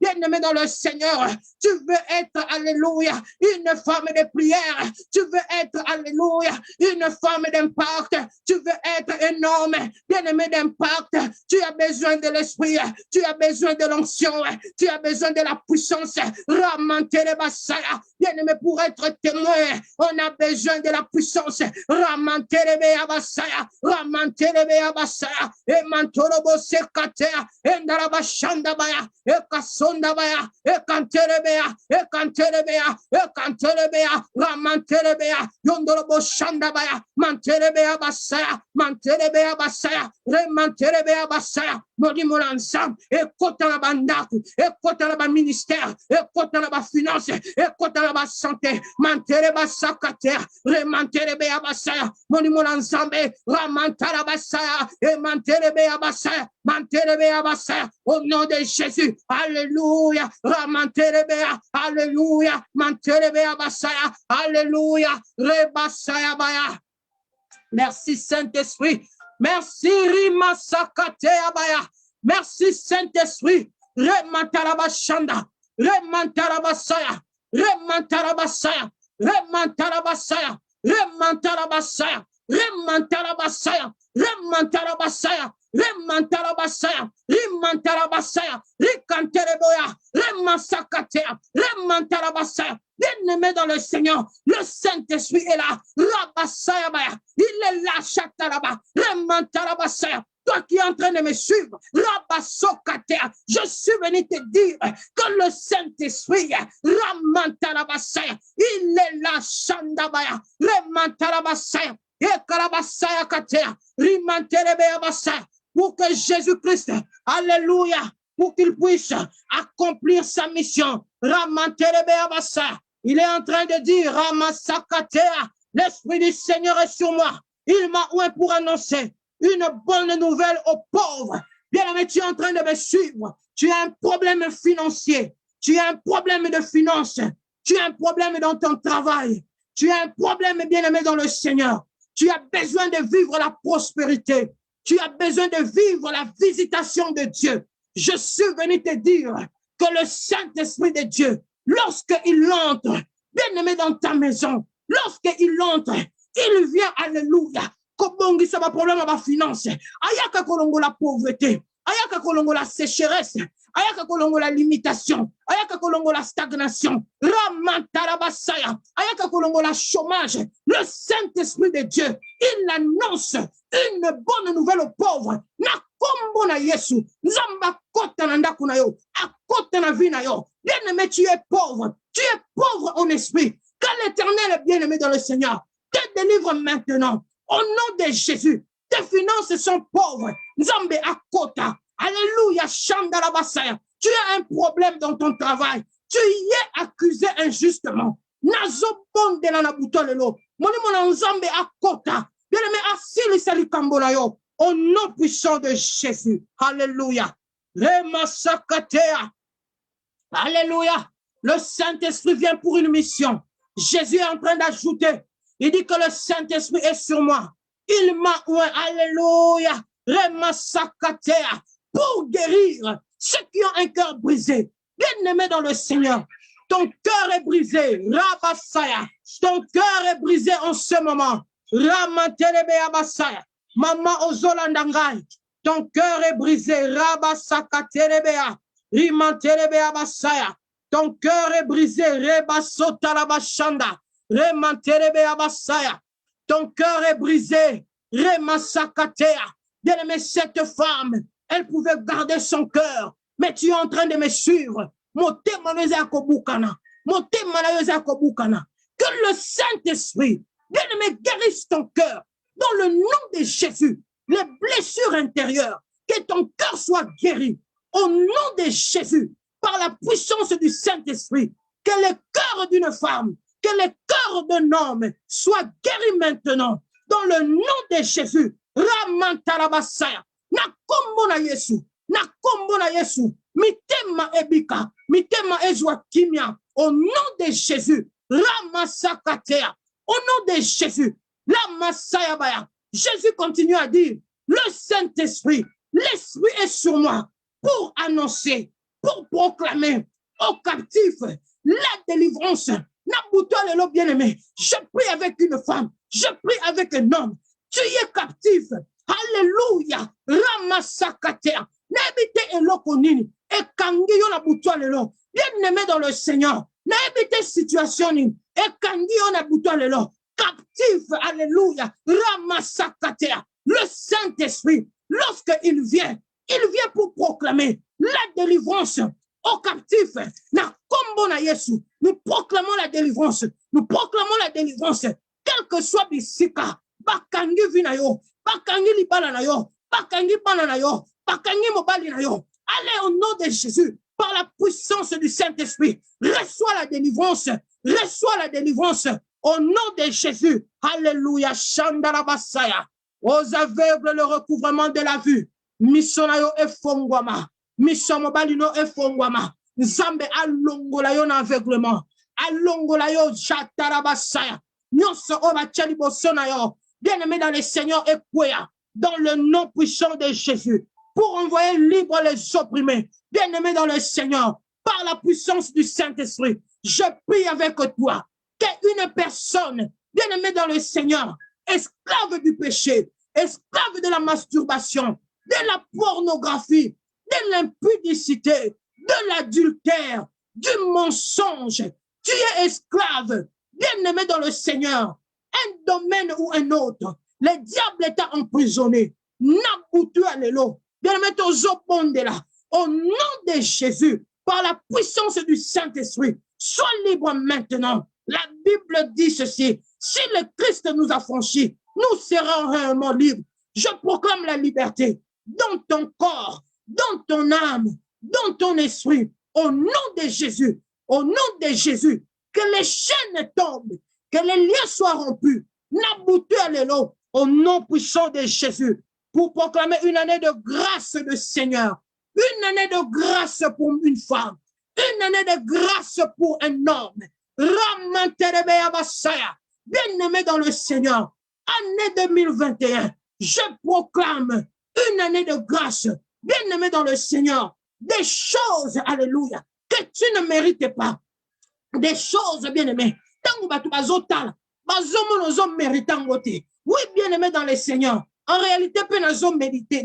Bien-aimé dans le Seigneur, tu veux être, alléluia, une femme de prière, tu veux être, alléluia, une femme d'impact, tu veux être un homme, bien-aimé d'impact, tu as besoin de l'esprit, tu as besoin de l'onction, tu as besoin de la puissance. Bien-aimé, pour être témoin, on a besoin de la puissance. Et mantorobo sekatea, et ndarabashandabaya, et kasondabaya, et kanterebea, et kanterebea, et kanterebea, ramanterebea, yondorobo shandabaya, manterebea basaya, manterebea basaya, remanterebea basaya. Modi mon ensemble, et côté la bandaku, et côté la ministère, et côté la finance, et côté la santé, mantereba sakatea, remanterebea basaya, modi mon ensemble, ramantara basaya, et manterebea basaya, manterebea basaya, au nom de Jésus, alléluia, ramanterebea, alléluia, manterebea basaya, alléluia, rebasaya baya. Merci Saint-Esprit. Merci Rima Sakate Abaya. Merci Saint-Esprit. Remantarabashanda. Remantarabasaya. Remantarabasaya. Remantarabasaya. Remantarabasaya. Remantarabasaya. Remantarabasaya. Remantarabasaya. Remantarabasaya. Rikantereboya. Remasakatea. Remantarabasaya. Bien-aimé dans le Seigneur, le Saint-Esprit est là. Rabasaya Baya. Il est là, Chataraba. Remantarabasaya. Toi qui es en train de me suivre, Rabasokatea, je suis venu te dire que le Saint-Esprit, Ramantarabasaya, il est là, Shandabaya, Remantarabasaya, Ekarabasaya Katea, Rimanterebeyabasaya, pour que Jésus-Christ, alléluia, pour qu'il puisse accomplir sa mission. Ramanterebeyabasaya, il est en train de dire, Ramasakatea, l'Esprit du Seigneur est sur moi. Il m'a oint pour annoncer une bonne nouvelle aux pauvres. Bien-aimé, tu es en train de me suivre. Tu as un problème financier. Tu as un problème de finances. Tu as un problème dans ton travail. Tu as un problème, bien-aimé, dans le Seigneur. Tu as besoin de vivre la prospérité. Tu as besoin de vivre la visitation de Dieu. Je suis venu te dire que le Saint-Esprit de Dieu, lorsqu'il entre, bien-aimé, dans ta maison, lorsqu'il entre, il vient, alléluia, kobongi ça va problème à la finance, ayaka kolongo la pauvreté, ayaka kolongo la sécheresse, ayaka kolongo la limitation, ayaka kolongo la stagnation, ramantarabasaya, ayaka kolongo la chômage. Le Saint-Esprit de Dieu, il annonce une bonne nouvelle aux pauvres. Na kombo na Yesu, nzamba kota na ndaku na yo, akota na vie na yo. Bien-aimé, tu es pauvre en esprit. Que l'Éternel est bien-aimé dans le Seigneur te délivre maintenant. Au nom de Jésus, tes finances sont pauvres. Nzambe akota. Alléluia, Shandarabasaya. Tu as un problème dans ton travail. Tu y es accusé injustement. Nazo bonde na nabutolelo. Moni mona nzambe akota. Bien-aimé, asili sali kambolayo. Au nom puissant de Jésus. Alléluia. Remasakatea. Alléluia. Le Saint-Esprit vient pour une mission. Jésus est en train d'ajouter. Il dit que le Saint-Esprit est sur moi. Il m'a oint, alléluia, remasakatea, pour guérir ceux qui ont un cœur brisé. Bien-aimé dans le Seigneur, ton cœur est brisé, Rabasaya. Ton cœur est brisé en ce moment. Ramantelebe Abasaya. Maman Ozolandangai. Ton cœur est brisé, Rabasakaterebea. Rimantelebe Abasaya. Ton cœur est brisé. Rebasotalabashanda. Remanterebeabasaya. Ton cœur est brisé. Remasakatea. Bien-aimé, cette femme, elle pouvait garder son cœur. Mais tu es en train de me suivre. Que le Saint-Esprit, bien-aimé, guérisse ton cœur. Dans le nom de Jésus, les blessures intérieures, que ton cœur soit guéri. Au nom de Jésus, par la puissance du Saint-Esprit, que le cœur d'une femme, que le cœur d'un homme soit guéri maintenant. Dans le nom de Jésus, Ramantarabasaya, na kombo na Yesu, na kombo na Yesu, mitema ebika, mitema ezwa kimia, au nom de Jésus, Ramasakatea, au nom de Jésus, Ramasayabaya. Jésus continue à dire, le Saint-Esprit, l'Esprit est sur moi pour annoncer, pour proclamer aux captifs la délivrance. Nabuto lelo bien-aimé, je prie avec une femme, je prie avec un homme. Tu es captif. Alléluia. Ramasakatea. N'habite elokonini. Et kangi yo nabuto lelo. Bien-aimé dans le Seigneur. N'habite situation ni. Et kangi yo nabuto lelo. Captif. Alléluia. Ramasakatea. Le Saint-Esprit, lorsqu'il vient pour proclamer la délivrance aux captifs. Na kombo na Yesu. Nous proclamons la délivrance. Nous proclamons la délivrance. Quel que soit bisika. Bakangi vinayo. Bakangi libala na yo. Bakangi bana na yo. Bakangi mobali na yo. Allez au nom de Jésus. Par la puissance du Saint-Esprit. Reçois la délivrance. Reçois la délivrance. Au nom de Jésus. Alléluia. Shandarabasaya. Aux aveugles le recouvrement de la vue. Missionayo efongwama. Mission mobalino efongwama. Nzambe alongola yo na aveuglement. Alongola yo jatarabasaya. Nyonso oba chali bosona yo. Bien-aimé dans le Seigneur Ekwea. Dans le nom puissant de Jésus. Pour envoyer libre les opprimés. Bien-aimé dans le Seigneur. Par la puissance du Saint-Esprit. Je prie avec toi. Qu'une personne. Bien-aimé dans le Seigneur. Esclave du péché. Esclave de la masturbation. De la pornographie. De l'impudicité. De l'adultère, du mensonge. Tu es esclave, bien-aimé dans le Seigneur. Un domaine ou un autre. Le diable t'a emprisonné. Nabutu alelo. Bien-aimé tozopondela. Au nom de Jésus, par la puissance du Saint-Esprit, sois libre maintenant. La Bible dit ceci. Si le Christ nous a franchis, nous serons réellement libres. Je proclame la liberté dans ton corps, dans ton âme, dans ton esprit, au nom de Jésus, au nom de Jésus, que les chaînes tombent, que les liens soient rompus, Nabutu alelo, au nom puissant de Jésus, pour proclamer une année de grâce de Seigneur, une année de grâce pour une femme, une année de grâce pour un homme. Bien-aimé dans le Seigneur, année 2021, je proclame une année de grâce, bien-aimé dans le Seigneur, des choses, alléluia, que tu ne mérites pas. Des choses, bien-aimés. Oui, bien-aimé dans le Seigneur. En réalité, peu n'ont mérité.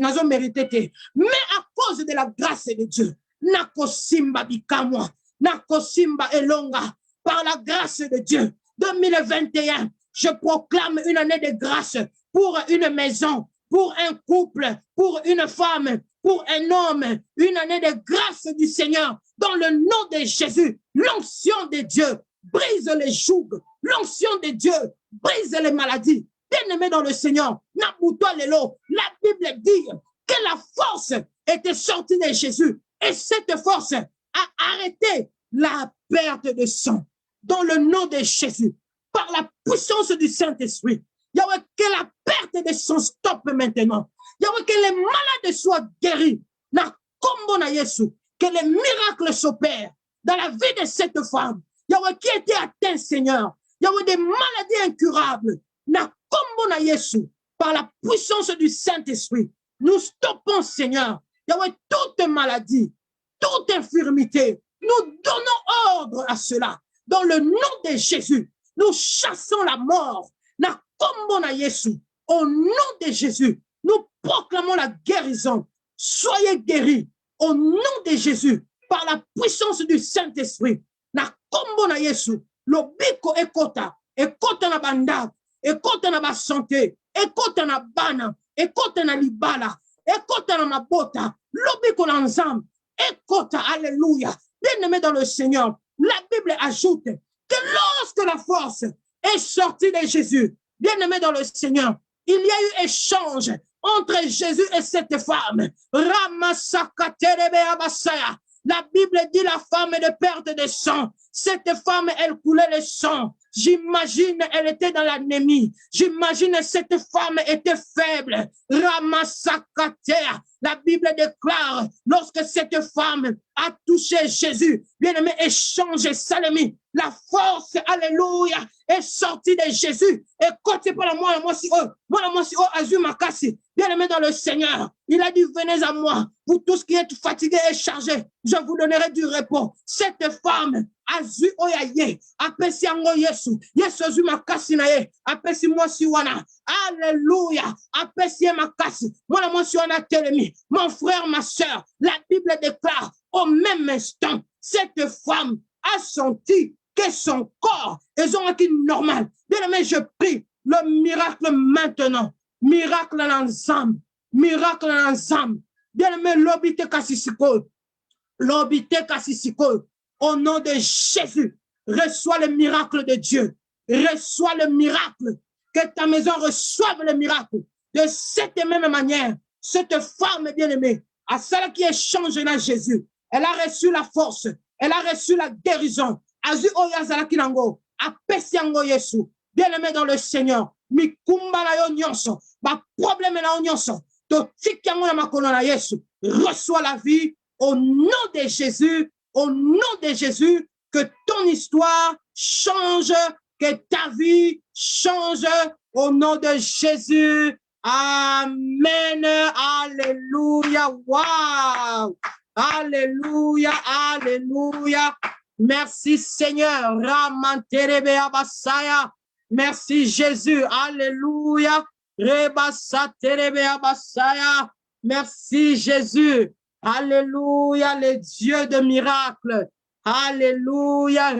Mais à cause de la grâce de Dieu, Nakosimba bikamwa, Nakosimba elonga, par la grâce de Dieu, 2021, je proclame une année de grâce pour une maison, pour un couple, pour une femme, pour un homme, une année de grâce du Seigneur, dans le nom de Jésus. L'onction de Dieu brise les jougs, l'onction de Dieu brise les maladies. Bien-aimé dans le Seigneur, Nabuto Lelo, la Bible dit que la force était sortie de Jésus et cette force a arrêté la perte de sang. Dans le nom de Jésus, par la puissance du Saint-Esprit, Yahweh, que la perte de sang stoppe maintenant. Yahweh, que les malades soient guéris. Na kombo na Yesu, que les miracles s'opèrent dans la vie de cette femme. Yahweh, qui était atteint, Seigneur. Yahweh, des maladies incurables. Na kombo na Yesu, par la puissance du Saint-Esprit, nous stoppons, Seigneur. Yahweh, toute maladie, toute infirmité, nous donnons ordre à cela. Dans le nom de Jésus, nous chassons la mort. Na kombo na Yesu, au nom de Jésus, nous proclamons la guérison. Soyez guéris au nom de Jésus. par la puissance du Saint-Esprit. Na kombo na Yesu, lobiko ekota na bandako, ekota na ba santé, ekota na bana, ekota na libala, ekota na mabota, lobiko na nzambe, ekota, alléluia. Bien-aimé dans le Seigneur, la Bible ajoute que lorsque la force est sortie de Jésus, bien-aimé dans le Seigneur, il y a eu échange entre Jésus et cette femme. La Bible dit la femme est de perte de sang. Cette femme, elle coulait le sang. J'imagine, elle était dans l'anémie. J'imagine, cette femme était faible. Ramasakatea. La Bible déclare, lorsque cette femme a touché Jésus, bien-aimé, échange Salemi, la force, alléluia, est sortie de Jésus. Et côté pour moi, si Azumakasi, bien-aimé dans le Seigneur, il a dit, venez à moi, vous tous qui êtes fatigués et chargés, je vous donnerai du repos. Cette femme, Azu Oyaye, apesi ango Yesu, Yesu Azumakasi naye, apesi moi si wana, alléluia, apesi makasi, moi si wana telemi, mon frère, ma soeur, la Bible déclare, au même instant, cette femme a senti que son corps est normal. Bien aimé, je prie le miracle maintenant. Miracle dans l'ensemble. Miracle dans l'ensemble. Bien aimé, l'obité kassisiko. L'obité kassisiko. Au nom de Jésus, reçois le miracle de Dieu. Reçois le miracle. Que ta maison reçoive le miracle. De cette même manière, cette femme bien-aimée, à celle qui échange dans Jésus, elle a reçu la force. Elle a reçu la guérison. Azu oyazala kinango. Apesi yango Yesu. Bien-aimé dans le Seigneur. Mikumba na yo nyonso. Ba problème na yo nyonso. To tikango na makono na Yesu. Reçois la vie au nom de Jésus. Au nom de Jésus. Que ton histoire change. Que ta vie change. Au nom de Jésus. Amen. Alléluia. Wow. Alléluia, alléluia. Merci Seigneur. Merci Jésus. Alléluia. Merci Jésus. Alléluia, le Dieu de miracles. Alléluia.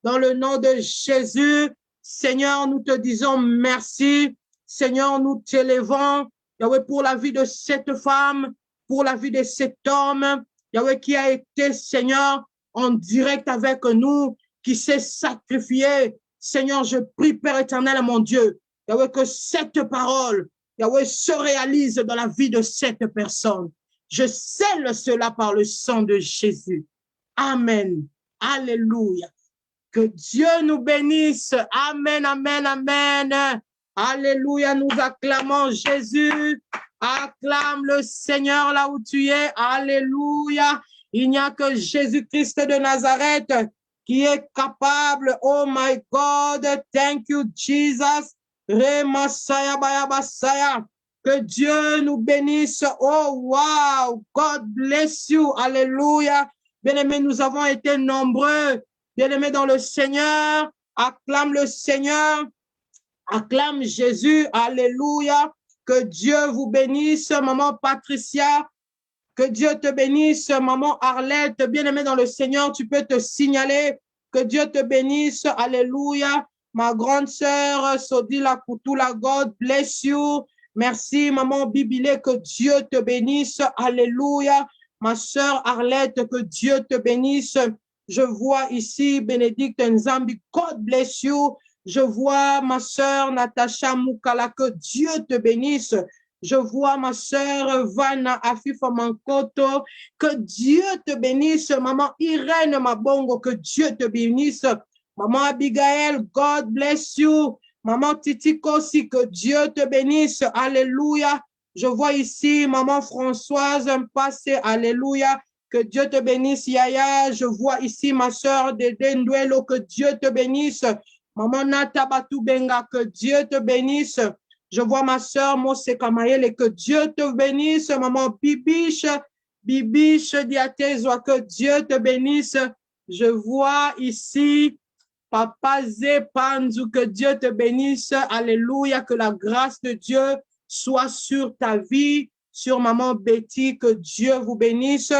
Dans le nom de Jésus, Seigneur, nous te disons merci. Seigneur, nous t'élevons. Yahweh, pour la vie de cette femme, pour la vie de cet homme, Yahweh, qui a été, Seigneur, en direct avec nous, qui s'est sacrifié. Seigneur, je prie, Père éternel, mon Dieu, Yahweh, que cette parole, Yahweh, se réalise dans la vie de cette personne. Je scelle cela par le sang de Jésus. Amen. Alléluia. Que Dieu nous bénisse. Amen, amen, amen. Alléluia, nous acclamons Jésus. Acclame le Seigneur là où tu es. Alléluia. Il n'y a que Jésus-Christ de Nazareth qui est capable. Oh my God. Thank you, Jesus. Remasaya bayabasaya. Que Dieu nous bénisse. Oh wow. God bless you. Alléluia. Bien-aimés, nous avons été nombreux. Bien-aimés dans le Seigneur. Acclame le Seigneur. Acclame Jésus. Alléluia. Que Dieu vous bénisse, maman Patricia. Que Dieu te bénisse, maman Arlette. Bien-aimée dans le Seigneur, tu peux te signaler. Que Dieu te bénisse. Alléluia. Ma grande sœur, Sodila Kutula, God bless you. Merci, maman Bibile, que Dieu te bénisse. Alléluia. Ma sœur Arlette, que Dieu te bénisse. Je vois ici Bénédicte Nzambi, God bless you. Je vois ma sœur Natacha Moukala, que Dieu te bénisse. Je vois ma sœur Vanna Afifa Mankoto, que Dieu te bénisse. Maman Irène Mabongo, que Dieu te bénisse. Maman Abigail, God bless you. Maman Titi Kosi, que Dieu te bénisse. Alléluia. Je vois ici Maman Françoise Mpassé, alléluia. Que Dieu te bénisse, Yaya. Je vois ici ma sœur Dédé Nduelo, que Dieu te bénisse. Maman Natabatu Benga, que Dieu te bénisse. Je vois ma sœur Mose Kamayele, que Dieu te bénisse. Maman Bibiche Diatezwa, que Dieu te bénisse. Je vois ici Papa Zepanzu, que Dieu te bénisse. Alléluia, que la grâce de Dieu soit sur ta vie. sur maman Betty, que Dieu vous bénisse.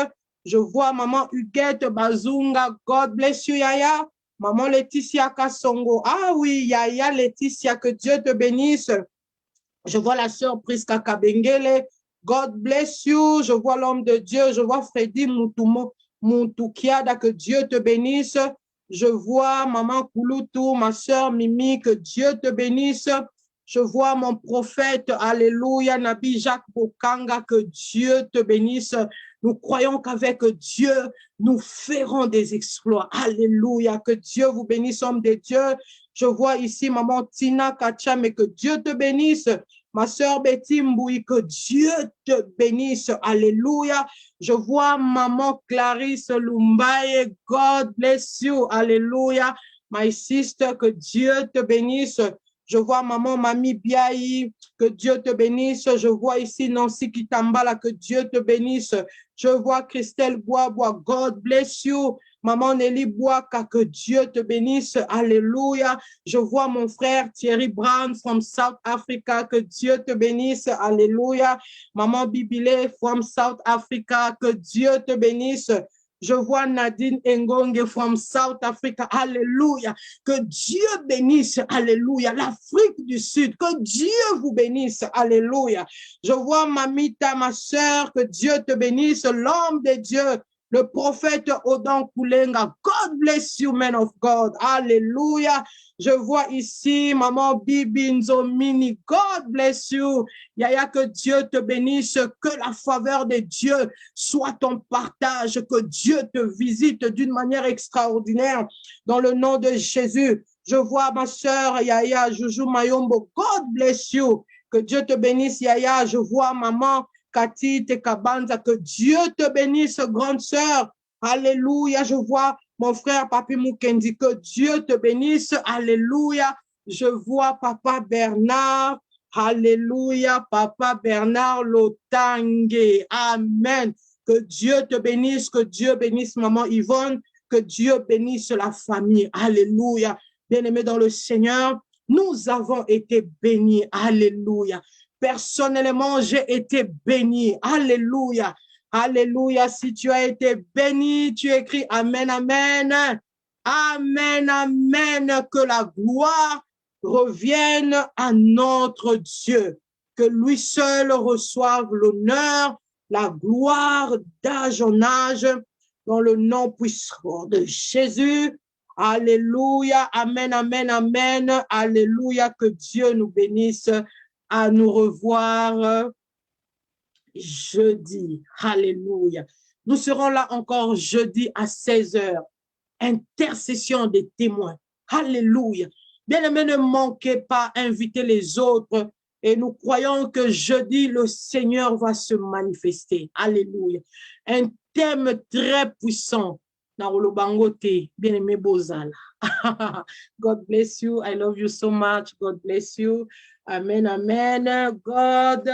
Je vois maman Huguette Bazunga, God bless you, Yaya. Maman Laetitia Kassongo, ah oui, Yaya Laetitia, que Dieu te bénisse. Je vois la sœur Priska Kabengele, God bless you. Je vois l'homme de Dieu, je vois Freddy Moutoukiada, que Dieu te bénisse. Je vois maman Kouloutou, ma sœur Mimi, que Dieu te bénisse. Je vois mon prophète, alléluia, Nabi Jacques Bokanga, que Dieu te bénisse. Nous croyons qu'avec Dieu, nous ferons des exploits. Alléluia, que Dieu vous bénisse, homme de Dieu. Je vois ici maman Tina Kacham, et que Dieu te bénisse. Ma sœur Betty Mboui, que Dieu te bénisse. Alléluia. Je vois maman Clarisse Lumbaye, God bless you. Alléluia. My sister, que Dieu te bénisse. Je vois maman Mami Biaï, que Dieu te bénisse. Je vois ici Nancy Kitambala, que Dieu te bénisse. Je vois Christelle Boisbois, God bless you. Maman Nelly Boaka, que Dieu te bénisse. Alléluia. Je vois mon frère Thierry Brown from South Africa, que Dieu te bénisse. Alléluia. Maman Bibile from South Africa, que Dieu te bénisse. Je vois Nadine Ngonge from South Africa. Alléluia. Que Dieu bénisse. Alléluia. L'Afrique du Sud. Que Dieu vous bénisse. Alléluia. Je vois Mamita, ma sœur. Que Dieu te bénisse. L'homme de Dieu. Le prophète Odan Koulenga. God bless you, man of God. Alléluia. Je vois ici maman Bibi Nzomini. God bless you. Yaya, que Dieu te bénisse. Que la faveur de Dieu soit ton partage. Que Dieu te visite d'une manière extraordinaire. Dans le nom de Jésus. Je vois ma sœur Yaya Joujou Mayombo. God bless you. Que Dieu te bénisse, Yaya. Je vois maman Cathy Tekabanza, que Dieu te bénisse, grande sœur. Alléluia. Je vois mon frère Papi Mukendi, que Dieu te bénisse. Alléluia. Je vois Papa Bernard. Alléluia. Papa Bernard Lotangue. Amen. Que Dieu te bénisse, que Dieu bénisse maman Yvonne, que Dieu bénisse la famille. Alléluia. Bien-aimés dans le Seigneur, nous avons été bénis. Alléluia. Personnellement, j'ai été béni. Alléluia. Alléluia. Si tu as été béni, tu écris Amen, Amen. Amen, Amen. Que la gloire revienne à notre Dieu. Que lui seul reçoive l'honneur, la gloire d'âge en âge, dans le nom puissant de Jésus. Alléluia. Amen, Amen, Amen. Alléluia. Que Dieu nous bénisse. À nous revoir jeudi. Alléluia. Nous serons là encore jeudi à 16h. Intercession des témoins. Alléluia. Bien-aimés, ne manquez pas, invitez les autres. Et nous croyons que jeudi, le Seigneur va se manifester. Alléluia. Un thème très puissant. Bien-aimé Bozala. God bless you. I love you so much. God bless you. Amen, amen. God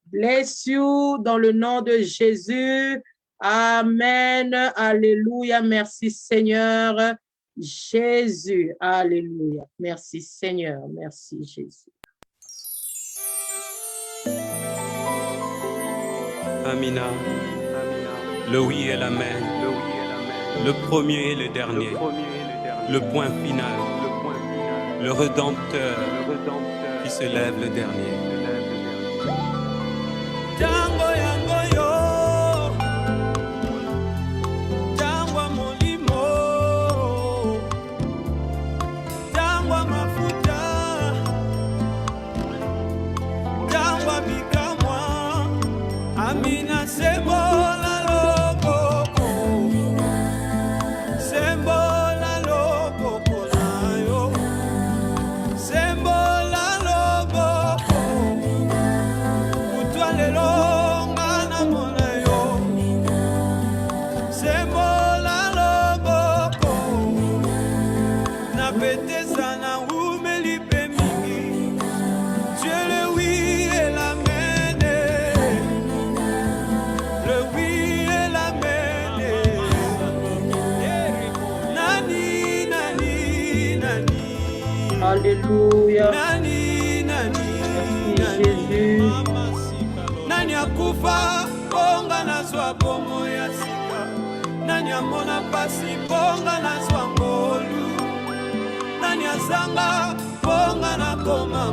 bless you dans le nom de Jésus. Amen. Alléluia. Merci Seigneur. Jésus. Alléluia. Merci Seigneur. Merci Jésus. Amina. Le oui et l'amen. Le premier et le dernier. Le point final. Le Rédempteur qui se lève le dernier. Tango yango yo, tango molimo, tango mafuta, tango bikamwa, Amina sebola loboko, sebola loboko na yo, sebola loboko, utwalelo ngana mona yo, sebola loboko, na betesa na umeli pe mingi, Dieu le oui et l'amen, le oui et l'amen, nani nani nani. Alléluia. Nani, nani, Merci Jésus. nani akufa ponga nazwa bomo ya sika, nani amona pasi ponga nazwa ngolu, nani azanga ponga na koma